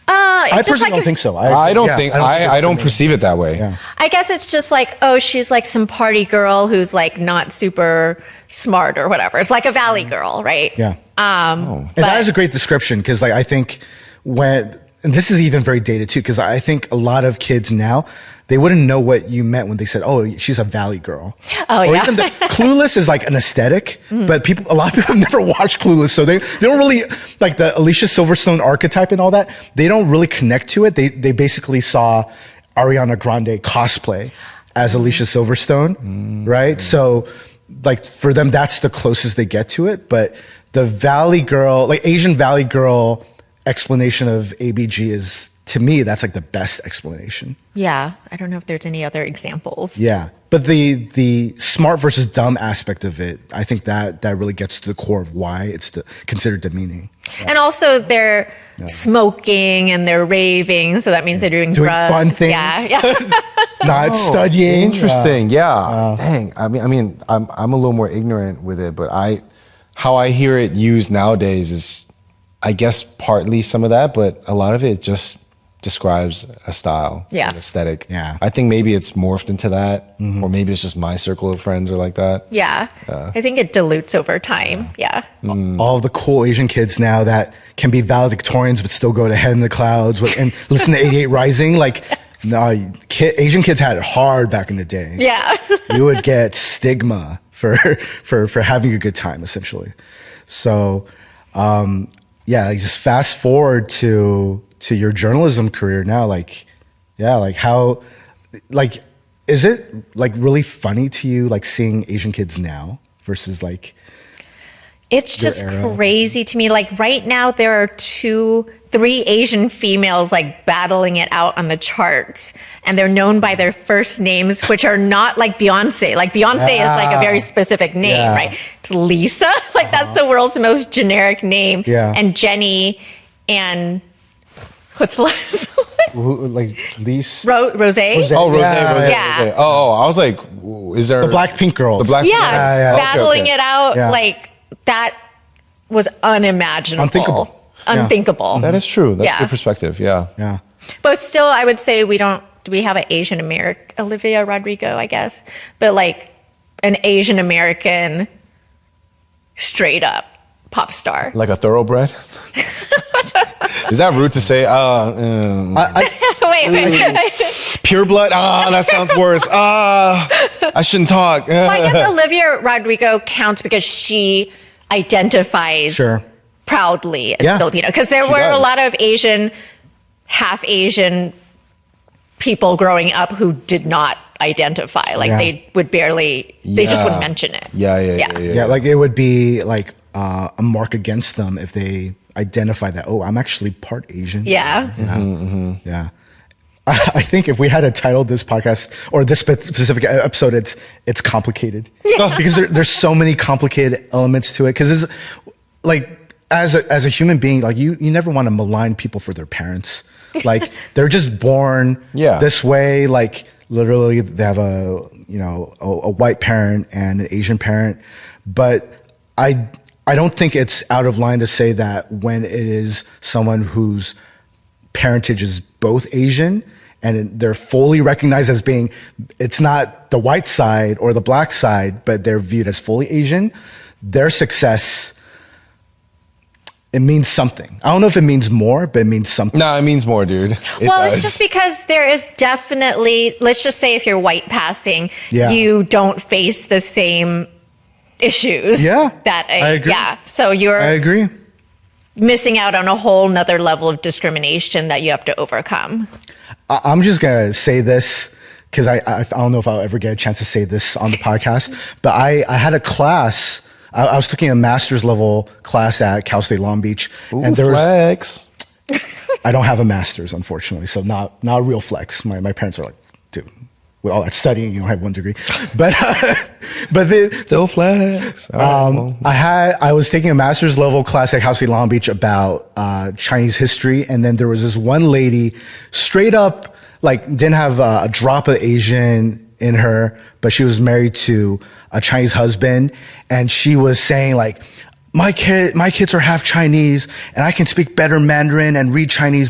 I personally don't think so. I don't think I don't it's perceive it that way. Yeah. I guess it's just like, oh, she's like some party girl who's like not super smart or whatever. It's like a valley girl, right? Yeah. Oh. And that is a great description because, like, I think and this is even very dated too, because I think a lot of kids now, they wouldn't know what you meant when they said, "Oh, she's a valley girl." Oh, or yeah. even Clueless is like an aesthetic, but a lot of people have never watched Clueless, so they don't really like the Alicia Silverstone archetype and all that. They don't really connect to it. They basically saw Ariana Grande cosplay as Alicia Silverstone, right? So, like for them, that's the closest they get to it. But the Valley Girl, like Asian Valley Girl explanation of ABG is, to me, that's like the best explanation. Yeah. I don't know if there's any other examples. Yeah. But the smart versus dumb aspect of it, I think that really gets to the core of why it's considered demeaning. And also they're smoking and they're raving. So that means they're doing drugs. fun things. Yeah. Not studying. Interesting. Yeah. Dang. I mean, I'm a little more ignorant with it, but how I hear it used nowadays is, I guess, partly some of that, but a lot of it just describes a style, Yeah. an aesthetic. Yeah. I think maybe it's morphed into that, or maybe it's just my circle of friends are like that. Yeah. I think it dilutes over time. Yeah. All of the cool Asian kids now that can be valedictorians but still go to Head in the Clouds and listen to 88 Rising. Like, no, Asian kids had it hard back in the day. Yeah. You would get stigma for having a good time, essentially. So, yeah, like just fast forward to your journalism career now. Like, yeah, like how, like, is it like really funny to you, like seeing Asian kids now versus like, It's just era. crazy to me. Like right now, there are 3 Asian females like battling it out on the charts, and they're known by their first names, which are not like Beyonce. Like Beyonce is like a very specific name, Yeah. right? It's Lisa. Like that's the world's most generic name. Yeah. And Jenny and what's the last one? who, like Lise? Rose. Oh, Rose, Yeah. Rose. Yeah. Rose. Oh, I was like, is there The Blackpink girl. The Black Yeah, yeah. Okay, battling okay. it out. Yeah. Like that was unimaginable. Unthinkable. Yeah. Unthinkable. That is true. That's Yeah. good perspective. Yeah. Yeah. But still, I would say we have an Asian American, Olivia Rodrigo, I guess, but like an Asian American straight up pop star. Like a thoroughbred. Is that rude to say? wait. Pure blood. That sounds worse. I shouldn't talk. Well, I guess Olivia Rodrigo counts because she identifies Sure. proudly as Yeah. Filipino. Because there She were a does. lot of half Asian people growing up who did not identify. Like Yeah. they would barely, they just Yeah. wouldn't mention it. Yeah. Yeah, like it would be like a mark against them if they identify that, oh, I'm actually part Asian. Yeah. Yeah. I think if we had to title this podcast or this specific episode, it's complicated. Because there's so many complicated elements to it. Because it's like as a human being, like you never want to malign people for their parents. Like they're just born Yeah. this way. Like literally, they have a white parent and an Asian parent. But I don't think it's out of line to say that when it is someone whose parentage is both Asian and they're fully recognized as being, it's not the white side or the black side, but they're viewed as fully Asian, their success, it means something. I don't know if it means more, but it means something. No, it means more, dude. Well, does. it's just because there is definitely, let's just say if you're white passing, Yeah. you don't face the same issues. Yeah, That I agree. Yeah. So I you're agree. missing out on a whole nother level of discrimination that you have to overcome. I'm just going to say this because I don't know if I'll ever get a chance to say this on the podcast, but I had a class. I was taking a master's level class at Cal State Long Beach. Ooh, and there was, flex. I don't have a master's, unfortunately, so not a real flex. My parents are like, dude, with all that studying, you don't have 1 degree. But Still flex. All right, well. I was taking a master's level class at Cal State Long Beach about Chinese history, and then there was this one lady, straight up, like didn't have a drop of Asian in her, but she was married to a Chinese husband, and she was saying like, my kids are half Chinese, and I can speak better Mandarin and read Chinese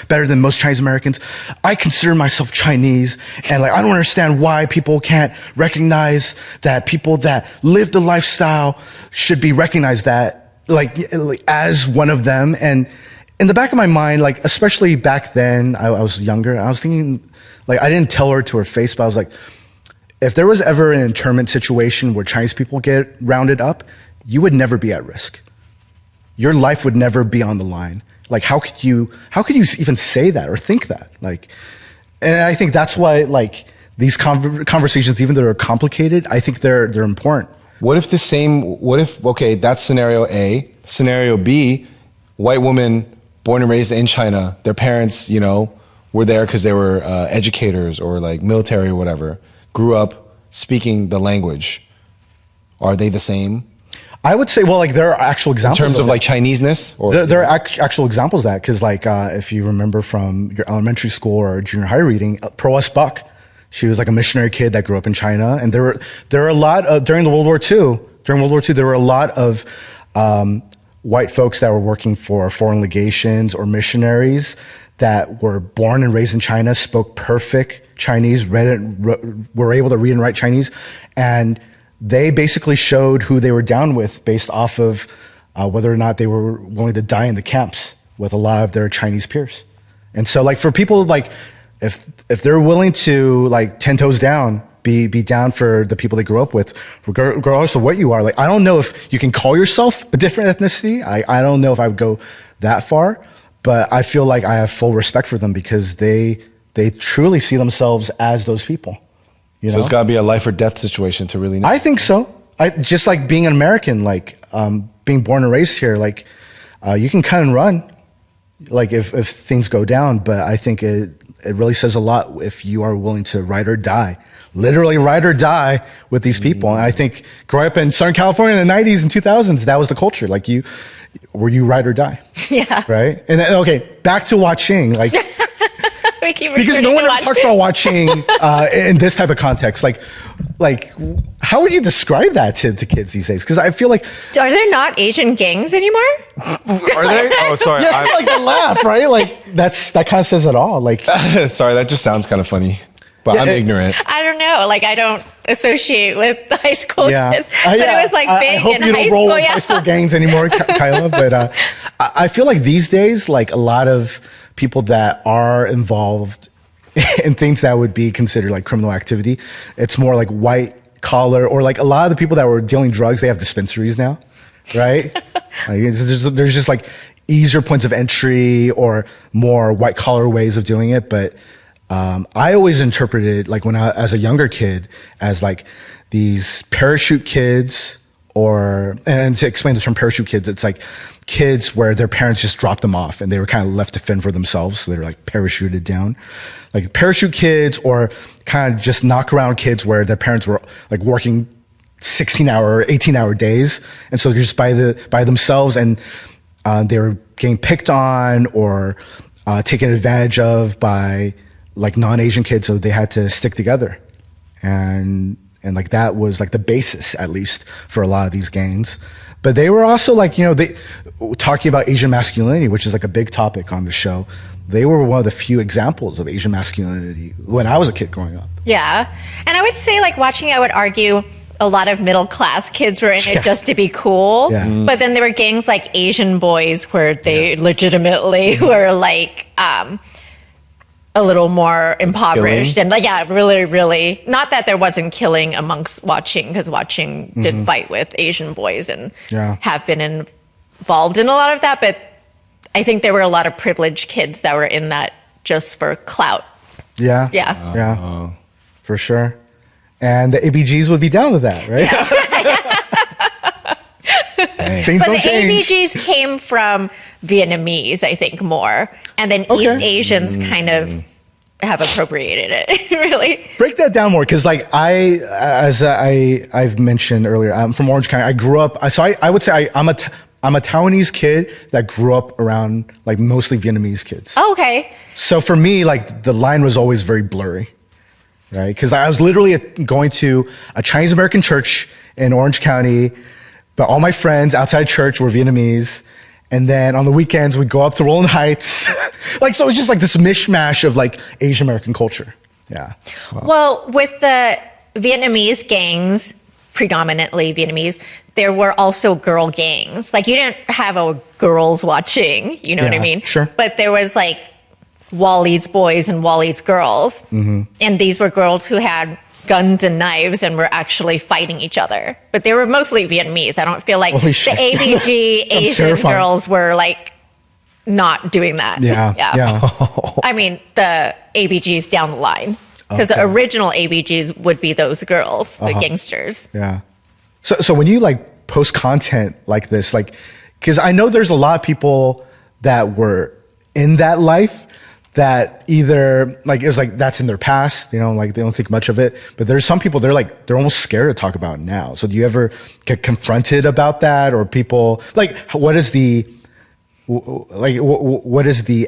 better than most Chinese Americans. I consider myself Chinese, and like I don't understand why people can't recognize that people that live the lifestyle should be recognized that like as one of them. And in the back of my mind, like especially back then, I was younger. I was thinking, like I didn't tell her to her face, but I was like, if there was ever an internment situation where Chinese people get rounded up, you would never be at risk. Your life would never be on the line. Like, how could you even say that or think that? Like, and I think that's why, like, these conversations, even though they're complicated, I think they're important. What if okay, that's scenario A. Scenario B, white woman born and raised in China, their parents, were there because they were educators or like military or whatever, grew up speaking the language. Are they the same? I would say, well, like there are actual In examples terms of that. like Chineseness? Or, There are actual examples of that, because like if you remember from your elementary school or junior high reading, Pearl S. Buck, she was like a missionary kid that grew up in China, and there were a lot of during World War II. There were a lot of white folks that were working for foreign legations or missionaries that were born and raised in China, spoke perfect Chinese, were able to read and write Chinese, and they basically showed who they were down with based off of whether or not they were willing to die in the camps with a lot of their Chinese peers. And so, like, for people, like, if they're willing to, like, 10 toes down, be down for the people they grew up with, regardless of what you are. Like, I don't know if you can call yourself a different ethnicity. I don't know if I would go that far, but I feel like I have full respect for them because they truly see themselves as those people. So it's got to be a life or death situation to really know. I think so. Just like being an American, like being born and raised here, like you can cut and run, like if things go down. But I think it really says a lot if you are willing to ride or die, literally ride or die with these people. And I think growing up in Southern California in the 90s and 2000s, that was the culture. Like you ride or die. Yeah. Right. And then, okay, back to watching, like. Because no one ever talks about watching in this type of context. Like, how would you describe that to kids these days? Because I feel like are there not Asian gangs anymore? Are they? Oh, sorry. Yeah, I feel like the laugh, right? Like that kind of says it all. Like, sorry, that just sounds kind of funny. But I'm ignorant. I don't know. Like, I don't associate with the high school kids. But yeah. it was like big I hope in you high don't roll school. with high school gangs anymore, Kyla. But I feel like these days, like a lot of people that are involved in things that would be considered like criminal activity, it's more like white collar, or like a lot of the people that were dealing drugs, they have dispensaries now, right? Like there's just like easier points of entry or more white collar ways of doing it. But I always interpreted, like when as a younger kid, as like these parachute kids, and to explain the term parachute kids, it's like kids where their parents just dropped them off and they were kind of left to fend for themselves. So they were like parachuted down, like parachute kids, or kind of just knock around kids where their parents were like working 16-hour, 18-hour days. And so they're just by themselves, and they were getting picked on or taken advantage of by like non-Asian kids. So they had to stick together. And like that was like the basis, at least, for a lot of these gangs. But they were also like, they talking about Asian masculinity, which is like a big topic on the show. They were one of the few examples of Asian masculinity when I was a kid growing up. Yeah. And I would say, like, watching, I would argue a lot of middle class kids were in it just to be cool. Yeah. But then there were gangs like Asian boys where they legitimately were like, a little more impoverished killing? And like, yeah, really, really, not that there wasn't killing amongst watching, because watching did fight with Asian boys and have been involved in a lot of that. But I think there were a lot of privileged kids that were in that just for clout. Yeah. Yeah. Yeah. For sure. And the ABGs would be down with that, right? Yeah. Things don't change. The ABGs came from Vietnamese, I think, more. And then East Asians kind of have appropriated it, really. Break that down more, because like I've mentioned earlier, I'm from Orange County. I grew up, I would say I'm a Taiwanese kid that grew up around like mostly Vietnamese kids. Oh, okay. So for me, like the line was always very blurry, right? Because I was literally going to a Chinese American church in Orange County, but all my friends outside church were Vietnamese. And then on the weekends, we'd go up to Rolling Heights. Like, so it was just like this mishmash of like Asian American culture. Yeah. Wow. Well, with the Vietnamese gangs, predominantly Vietnamese, there were also girl gangs. Like, you didn't have a girls watching, you know what I mean? Sure. But there was like Wally's boys and Wally's girls. Mm-hmm. And these were girls who had guns and knives and were actually fighting each other. But they were mostly Vietnamese. I don't feel like the ABG Asian girls were like not doing that. Yeah. I mean, the ABGs down the line. Because the original ABGs would be those girls, the gangsters. Yeah. So when you like post content like this, like, because I know there's a lot of people that were in that life that either like it was like that's in their past, like they don't think much of it. But there's some people they're almost scared to talk about it now. So do you ever get confronted about that, or people like what is the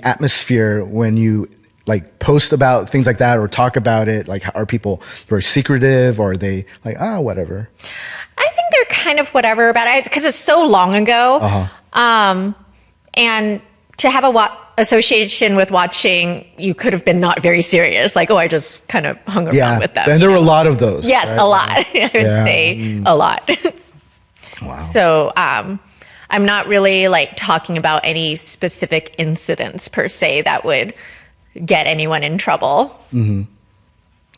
atmosphere when you like post about things like that or talk about it? Like, are people very secretive, or are they like, whatever? I think they're kind of whatever about it because it's so long ago. And to have a association with watching, you could have been not very serious. Like, oh, I just kind of hung around with them. And there were a lot of those. Yes, right? a lot. I would say a lot. Wow. So I'm not really like talking about any specific incidents per se that would get anyone in trouble.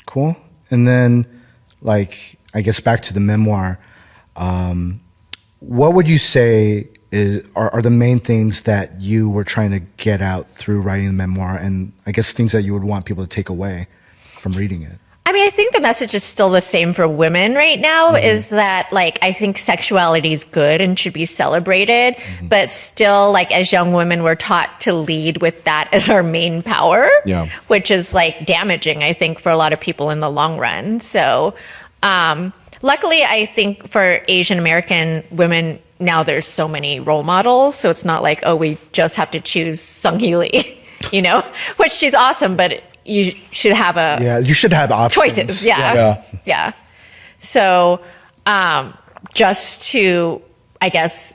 Cool. And then, like, I guess back to the memoir, what would you say are the main things that you were trying to get out through writing the memoir, and I guess things that you would want people to take away from reading it? I mean, I think the message is still the same for women right now, is that, like, I think sexuality is good and should be celebrated, but still, like, as young women, we're taught to lead with that as our main power, which is, like, damaging, I think, for a lot of people in the long run. So, luckily, I think for Asian American women, now there's so many role models, so it's not like, oh, we just have to choose Sung Hee Lee, you know, which she's awesome, but you should have you should have options. Choices. Yeah. So, just to, I guess,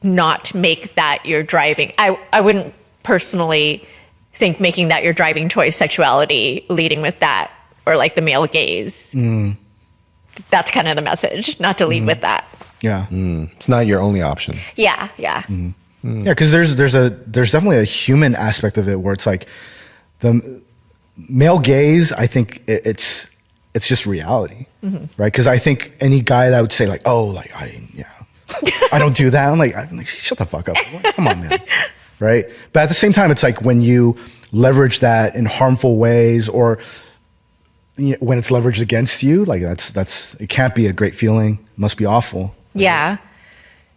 not make that your driving, I wouldn't personally think making that your driving choice, sexuality, leading with that, or like the male gaze. That's kind of the message, not to lead with that. Yeah. It's not your only option. Yeah. Yeah, because there's definitely a human aspect of it where it's like the male gaze. I think it's just reality, right? Because I think any guy that would say like, oh, like I don't do that. I'm like shut the fuck up. Come on, man. Right. But at the same time, it's like when you leverage that in harmful ways, or when it's leveraged against you, like that's it can't be a great feeling. It must be awful. Yeah,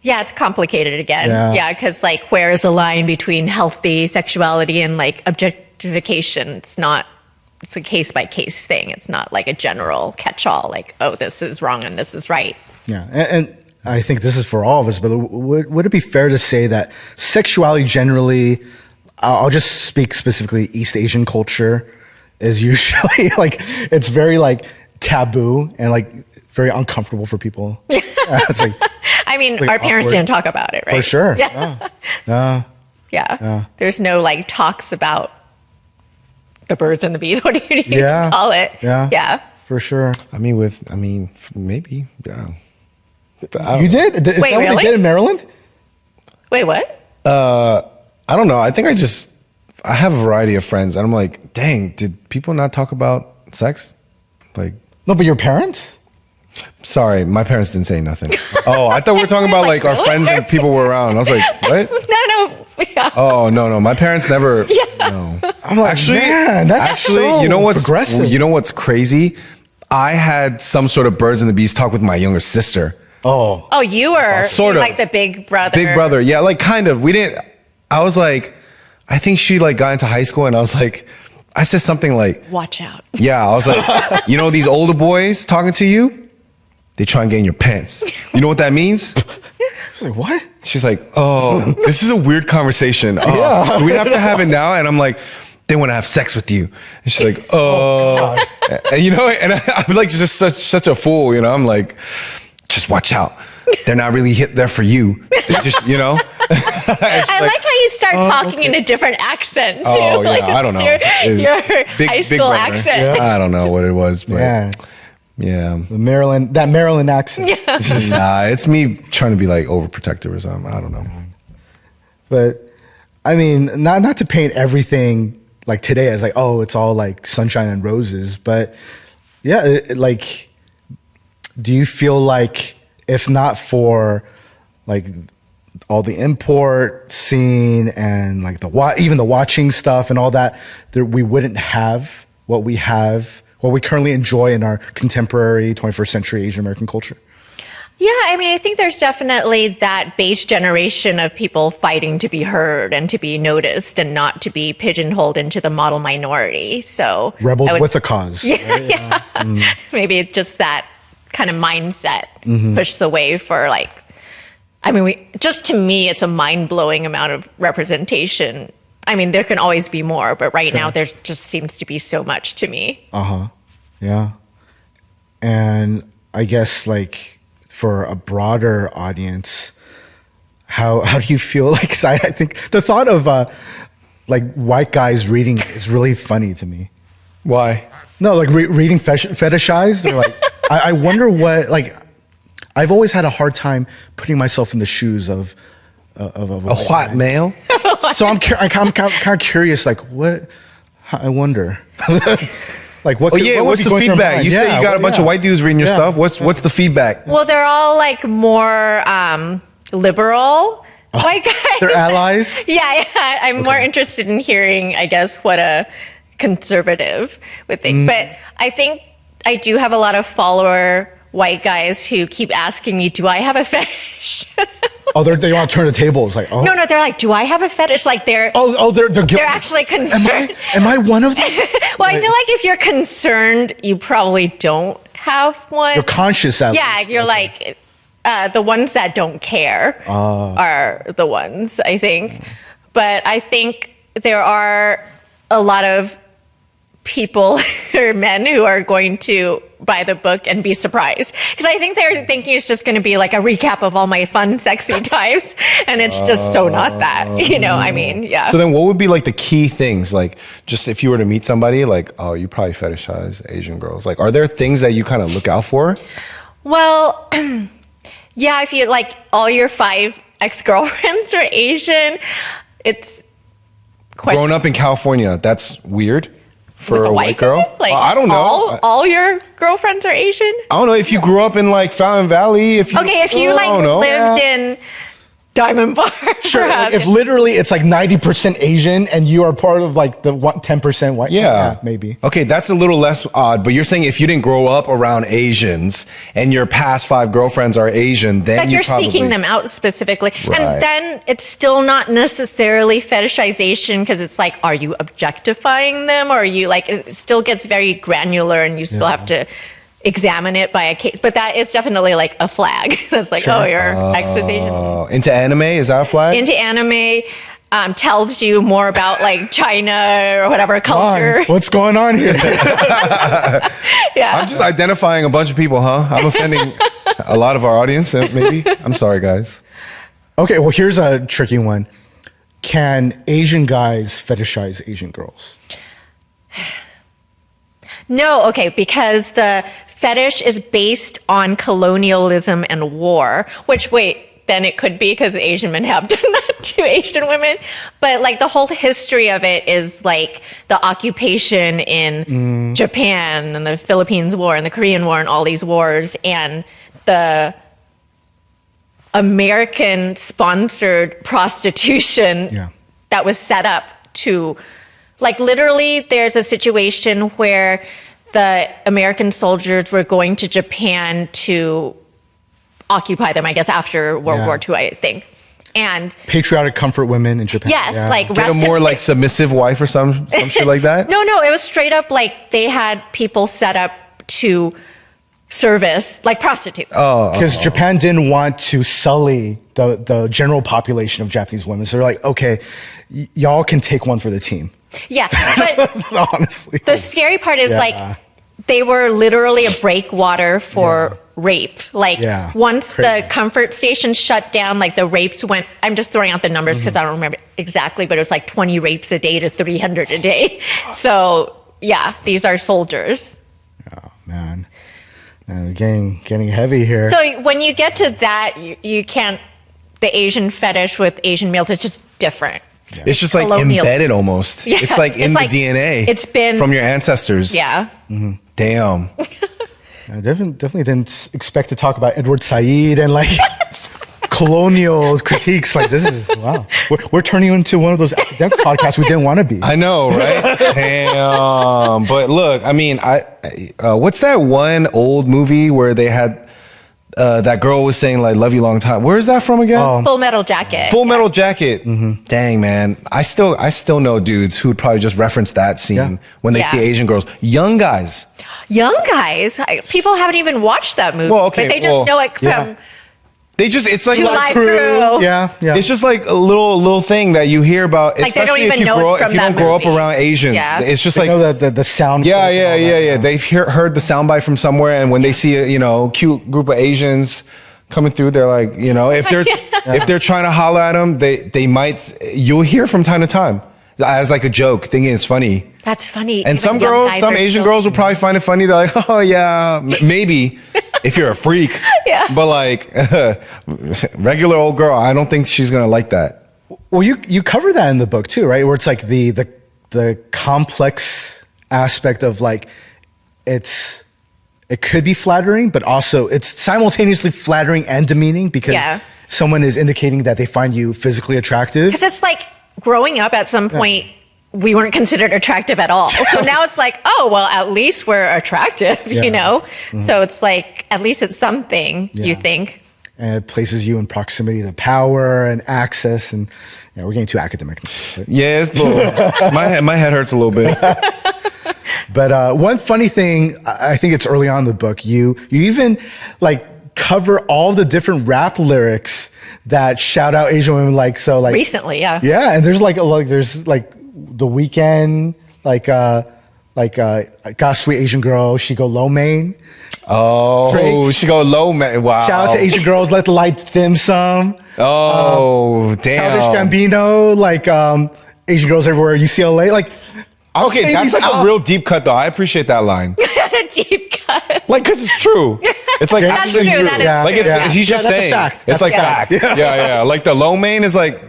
it's complicated again. Yeah, because like, where is the line between healthy sexuality and like objectification? It's a case by case thing. It's not like a general catch all. Like, oh, this is wrong and this is right. Yeah, and I think this is for all of us. But would it be fair to say that sexuality generally, I'll just speak specifically East Asian culture, is usually like it's very like taboo and like very uncomfortable for people. It's like, I mean, like our parents awkward. didn't talk about it, right? For sure. Yeah. There's no like talks about the birds and the bees. What do you call it? Yeah. For sure. Maybe. Yeah. You did? Is Wait, that what really? they did in Maryland? Wait, what? I don't know. I think I have a variety of friends, and I'm like, dang, did people not talk about sex? Like, no, but your parents? Sorry, my parents didn't say nothing. Oh, I thought we were talking about like our friends and people were around. I was like, what? No. Yeah. Oh, no. My parents never. No. I'm like, man, that's so you know what's progressive. You know what's crazy? I had some sort of birds and the bees talk with my younger sister. Oh, you were sort of like the big brother. Big brother, yeah, like kind of. We didn't. I was like, I think she like got into high school, and I was like, I said something like, watch out. Yeah, I was like, you know, these older boys talking to you, they try and get in your pants. You know what that means? She's like, what? She's like, oh, this is a weird conversation. Do we have to have it now? And I'm like, they want to have sex with you. And she's like, oh. And, you know, and I'm like just such a fool, you know. I'm like, just watch out. They're not really there for you. They're just, you know. I like how you start talking in a different accent too. Oh, yeah, like I don't know. Your high school accent. Yeah. I don't know what it was, but yeah. The Maryland accent. Yeah. Nah, it's me trying to be like overprotective or something. I don't know. But I mean, not to paint everything like today as like, oh, it's all like sunshine and roses, but yeah, like, do you feel like if not for like all the import scene and like even the watching stuff and all that, we wouldn't have what we currently enjoy in our contemporary 21st century Asian American culture? Yeah, I mean, I think there's definitely that base generation of people fighting to be heard and to be noticed and not to be pigeonholed into the model minority. So rebels with a cause. Yeah. Maybe it's just that kind of mindset pushed the way for like, I mean, to me, it's a mind-blowing amount of representation. I mean, there can always be more, but right now there just seems to be so much to me. Yeah. And I guess like for a broader audience, how do you feel? Like, 'cause I think the thought of like white guys reading is really funny to me. Why? No, like reading fetishized, or like I wonder what, like, I've always had a hard time putting myself in the shoes of a white male. So I'm kind of curious, like what, I wonder. Like what? What's the feedback? You say you got a bunch of white dudes reading your stuff. What's the feedback? Well, they're all like more liberal white guys. They're allies. Yeah. I'm more interested in hearing, I guess, what a conservative would think. But I think I do have a lot of follower white guys who keep asking me, do I have a fetish? Oh, they want to turn the tables. Like, oh. No, they're like, do I have a fetish? Like they're they're actually concerned. Am I one of them? Well, I feel like if you're concerned, you probably don't have one. You're conscious at least. You're like, the ones that don't care are the ones, I think. But I think there are a lot of people or men who are going to buy the book and be surprised, because I think they're thinking it's just going to be like a recap of all my fun, sexy times, and it's just so not that. I mean, yeah. So then, what would be like the key things? Like, just if you were to meet somebody, like, oh, you probably fetishize Asian girls. Like, are there things that you kind of look out for? Well, yeah. If you like all your 5 ex-girlfriends are Asian, it's grown up in California. That's weird. For a white girl? Like, I don't know. All your girlfriends are Asian? I don't know if you grew up in like Fountain Valley. If you lived in Diamond Bar. Sure. Like if literally it's like 90% Asian and you are part of like the 10% white. Yeah, maybe. Okay, that's a little less odd. But you're saying if you didn't grow up around Asians and your past 5 girlfriends are Asian, then that you're seeking them out specifically. Right. And then it's still not necessarily fetishization, because it's like, are you objectifying them? Or are you like, it still gets very granular and you still have to examine it by a case. But that is definitely like a flag. That's like, oh, your ex is Asian. Into anime, is that a flag? Into anime. Tells you more about like China or whatever culture. What's going on here? Yeah. I'm just identifying a bunch of people, huh? I'm offending a lot of our audience, maybe. I'm sorry, guys. Okay, well, here's a tricky one. Can Asian guys fetishize Asian girls? No, okay, because the fetish is based on colonialism and war, which, then it could be, because Asian men have done that to Asian women. But like the whole history of it is like the occupation in Japan and the Philippines War and the Korean War and all these wars, and the American sponsored prostitution that was set up to, like, literally there's a situation where the American soldiers were going to Japan to occupy them, I guess, after World War II, I think. And patriotic comfort women in Japan. Yes, like get a more like submissive wife or some shit like that. No, it was straight up like they had people set up to service, like prostitute. Because Japan didn't want to sully the general population of Japanese women. So they're like, okay, y'all can take one for the team. Yeah, but honestly, the scary part is like they were literally a breakwater for rape. Like once the comfort station shut down, like the rapes went, I'm just throwing out the numbers because I don't remember exactly, but it was like 20 rapes a day to 300 a day. So yeah, these are soldiers. Oh man, getting heavy here. So when you get to that, you can't, the Asian fetish with Asian males, it's just different. Yeah. It's just like embedded almost. Yeah. It's like in the DNA. It's been from your ancestors. Yeah. Mm-hmm. Damn. I definitely didn't expect to talk about Edward Said and like colonial critiques. Like this is wow. We're turning into one of those academic podcasts we didn't want to be. I know, right? Damn. But look, I mean, what's that one old movie where they had that girl was saying like "love you long time"? Where is that from again? Full Metal Jacket. Full Metal Jacket. Mm-hmm. Dang, man, I still know dudes who would probably just reference that scene when they see Asian girls, young guys. People haven't even watched that movie, but they just know it from. They just, it's like Live Crew. Yeah. It's just like a little thing that you hear about, like especially if you don't grow up around Asians. Yeah. It's just they know the sound. Yeah. They've heard the soundbite from somewhere, and when they see a cute group of Asians coming through. They're like, you know, if they're trying to holler at them, they might. You'll hear from time to time as like a joke, thinking it's funny. That's funny. And some Asian girls will probably find it funny. They're like, oh yeah, maybe if you're a freak. Yeah. But like regular old girl, I don't think she's gonna like that. Well, you cover that in the book too, right? Where it's like the complex aspect of like it could be flattering, but also it's simultaneously flattering and demeaning because someone is indicating that they find you physically attractive. Because it's like growing up at some point, we weren't considered attractive at all. So now it's like, oh, well, at least we're attractive, you know? Mm-hmm. So it's like, at least it's something, you think. And it places you in proximity to power and access. And we're getting too academic. But. Yeah, it's a little, my head hurts a little bit. But one funny thing, I think it's early on in the book, you even like cover all the different rap lyrics that shout out Asian women, like recently, yeah, and there's like The Weeknd, gosh, sweet Asian girl, she go low main. Oh, Drake. She go low main. Wow. Shout out to Asian girls, let the light dim some. Oh, damn. Childish Gambino, Asian girls everywhere, UCLA, like. Okay, that's like a real deep cut though. I appreciate that line. That's a deep cut. Like, cause it's true. It's like that's true. That is like it's he's just saying. Fact. It's like fact. Yeah. Like the lo mein is like,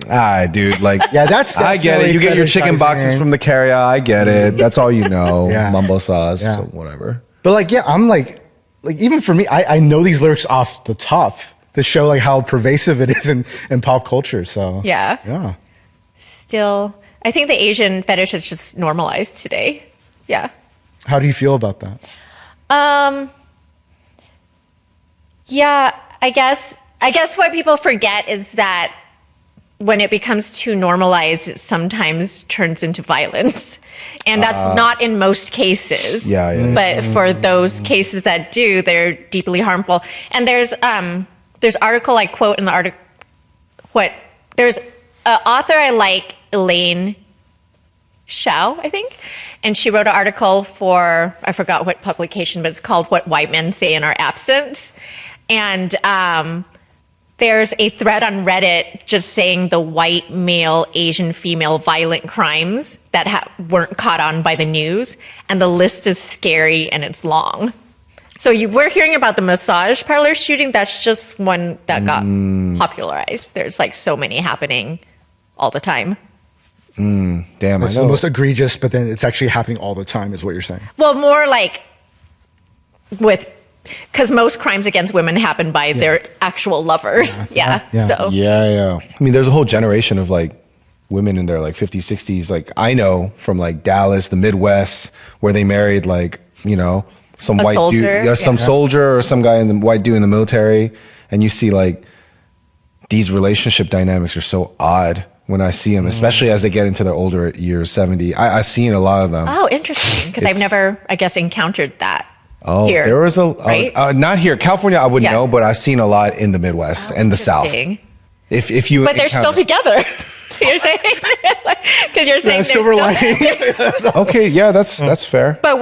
dude. Like, that's I get it. You get your chicken boxes from the carrier. I get it. That's all you know. Mumbo sauce, so whatever. But like, I'm like even for me, I know these lyrics off the top to show like how pervasive it is in pop culture. So yeah. Still. I think the Asian fetish is just normalized today. Yeah. How do you feel about that? Yeah, I guess what people forget is that when it becomes too normalized, it sometimes turns into violence. And that's not in most cases. Yeah. But for those cases that do, they're deeply harmful. And there's article I quote in the article, there's an author I like, Elaine Shao, I think. And she wrote an article for, I forgot what publication, but it's called What White Men Say in Our Absence. And there's a thread on Reddit just saying the white male, Asian female violent crimes that weren't caught on by the news. And the list is scary and it's long. So we're hearing about the massage parlor shooting. That's just one that got popularized. There's like so many happening all the time. Damn, it's the most egregious, but then it's actually happening all the time, is what you're saying. Well, more like because most crimes against women happen by their actual lovers. Yeah. So. Yeah. I mean, there's a whole generation of like women in their like 50s, 60s. Like I know from like Dallas, the Midwest, where they married like, you know, some white dude, some soldier or some guy in the white dude in the military. And you see like these relationship dynamics are so odd when I see them, especially as they get into their older years, 70. I've seen a lot of them. Oh, interesting. Because I've never, I guess, encountered that. Oh, here, there was right? Not here. California, I wouldn't know, but I've seen a lot in the Midwest and the South. If you, but they're still together. You're saying, because you're saying silver lining. Okay, yeah, that's fair. But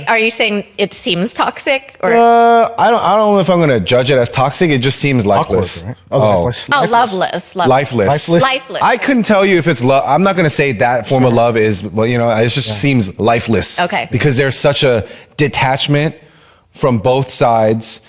are you saying it seems toxic, or I don't know if I'm gonna judge it as toxic. It just seems lifeless. Awkward, right? Lifeless. Lifeless. I couldn't tell you if it's love. I'm not gonna say that form of love is. Well, you know, it just seems lifeless. Okay. Because there's such a detachment from both sides,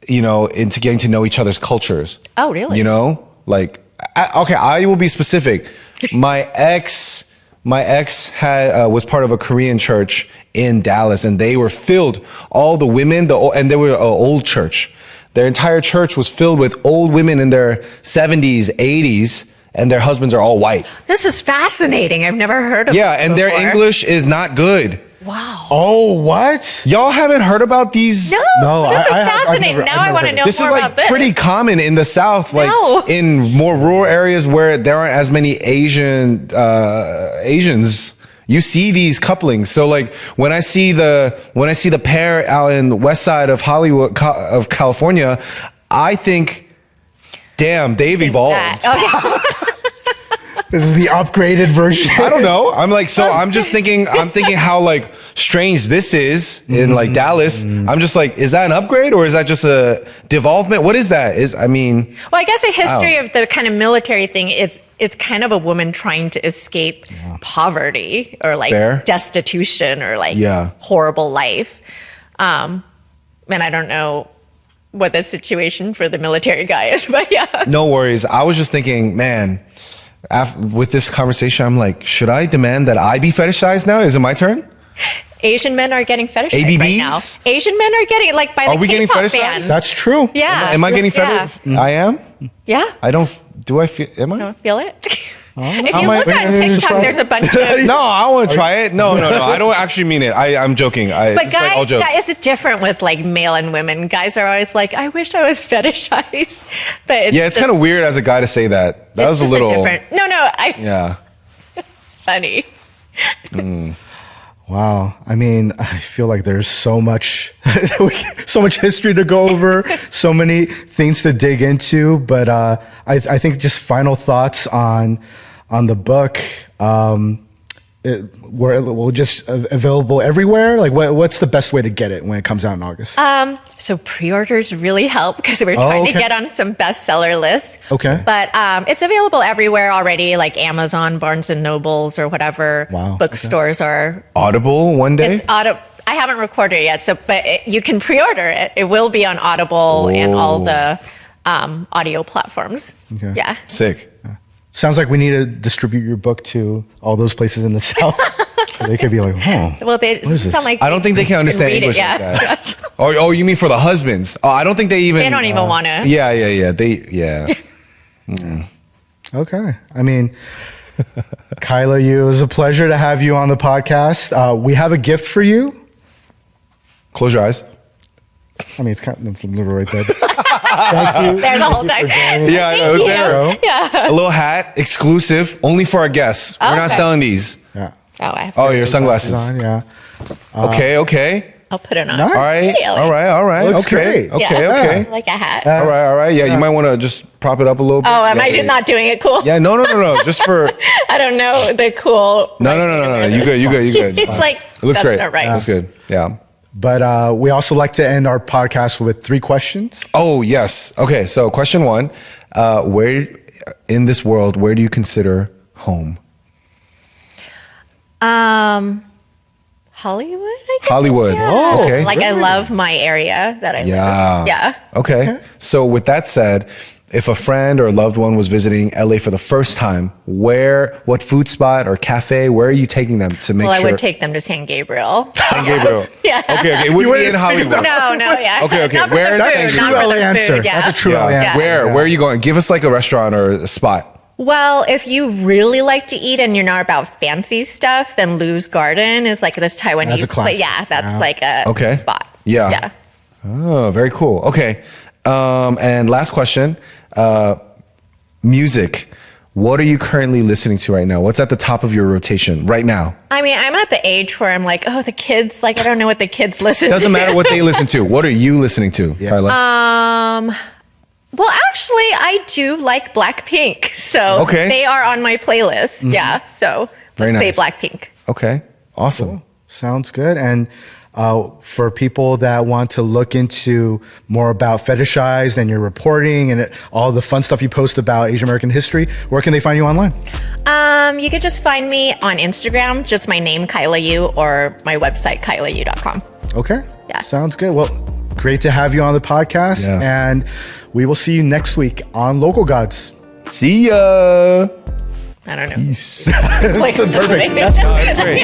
you know, into getting to know each other's cultures. Oh, really? You know, like. I will be specific. My ex was part of a Korean church in Dallas, and they were filled. All the women, and they were an old church. Their entire church was filled with old women in their 70s, 80s, and their husbands are all white. This is fascinating. I've never heard of this and before. Their English is not good. Wow. Oh, what? Y'all haven't heard about these? No, this is fascinating. Now I want to know more about this. This is like pretty common in the South, like in more rural areas where there aren't as many Asians. You see these couplings. So like when I see the pair out in the west side of Hollywood, of California, I think, damn, they've evolved. This is the upgraded version. I don't know. I'm like, so I'm just thinking, how like strange this is in like Dallas. I'm just like, is that an upgrade or is that just a devolvement? What is that? Well, I guess a history of the kind of military thing is it's kind of a woman trying to escape poverty or like destitution or like horrible life. And I don't know what the situation for the military guy is, but yeah. No worries. I was just thinking, man, with this conversation, I'm like, should I demand that I be fetishized now? Is it my turn? Asian men are getting fetishized ABGs? right now. Asian men are getting like by the we getting K-pop fetishized? bands. That's true. Yeah. Am I getting fetishized? I am? Yeah. I don't, do I feel, am I? You don't feel it? If Am you I- look on TikTok, there's a bunch of... No, I want to try it. No. I don't actually mean it. I'm joking. But it's like all jokes. guys, it's different with like male and women. Guys are always like, I wish I was fetishized. But It's kind of weird as a guy to say that. That was a little... Yeah. Funny. Wow. I mean, I feel like there's so much history to go over, so many things to dig into. But I think just final thoughts on the book. We're just available everywhere. Like, what's the best way to get it when it comes out in August? So pre-orders really help because we're trying to get on some bestseller lists. Okay. But it's available everywhere already, like Amazon, Barnes and Nobles, or whatever bookstores are. Audible one day? I haven't recorded it yet, but you can pre-order it. It will be on Audible and all the audio platforms. Okay. Yeah. Sick. Sounds like we need to distribute your book to all those places in the South. They could be like, Well, they sound like I don't think they can understand read English it, like that. Oh, you mean for the husbands? Oh, I don't think they even... They don't even want to. Yeah. Okay. I mean, Kyla Yu, it was a pleasure to have you on the podcast. We have a gift for you. Close your eyes. I mean, it's a little right there. Thank you. There the whole time. Yeah, I know. It's there. Yeah. A little hat, exclusive, only for our guests. We're not selling these. Yeah. Your sunglasses. On, yeah. Okay. I'll put it on. Nice. All right. Looks great. Okay. Like a hat. All right. Yeah, you might want to just prop it up a little bit. Oh, am I not doing it cool? Yeah, no. Just for... I don't know the cool. No. You good. It's like... It looks great. Right. It looks good. Yeah. But we also like to end our podcast with 3 questions. Oh, yes. Okay, so question 1. Where in this world, where do you consider home? Hollywood, I guess. Hollywood. Yeah. Oh, okay. Like, I love my area that I live in. Yeah. Okay. So with that said, if a friend or loved one was visiting LA for the first time, what food spot or cafe, where are you taking them to make sure? Well, I would take them to San Gabriel. San Gabriel. Yeah. Okay. Would be in Hollywood. No, yeah. Okay. Not for Where? the That's food, a true not for LA the answer. food, yeah. That's a true LA answer. Where are you going? Give us like a restaurant or a spot. Well, if you really like to eat and you're not about fancy stuff, then Lou's Garden is like this Taiwanese That's a classic. place. Yeah, that's like a spot. Yeah. Oh, very cool. Okay. And last question. Music. What are you currently listening to right now? What's at the top of your rotation right now? I mean, I'm at the age where I'm like, oh, the kids, like, I don't know what the kids listen to. Doesn't matter what they listen to. What are you listening to, Kyla? Well, actually, I do like Blackpink. So they are on my playlist. Mm-hmm. Yeah. So let's say Blackpink. Okay. Awesome. Cool. Sounds good. And for people that want to look into more about Fetishized and your reporting and all the fun stuff you post about Asian American history, where can they find you online? You could just find me on Instagram, just my name, Kaila Yu, or my website, kailayu.com. Okay. Yeah. Sounds good. Well, great to have you on the podcast. Yes. And we will see you next week on Local Gods. See ya. I don't know. Peace. That's perfect. That's great.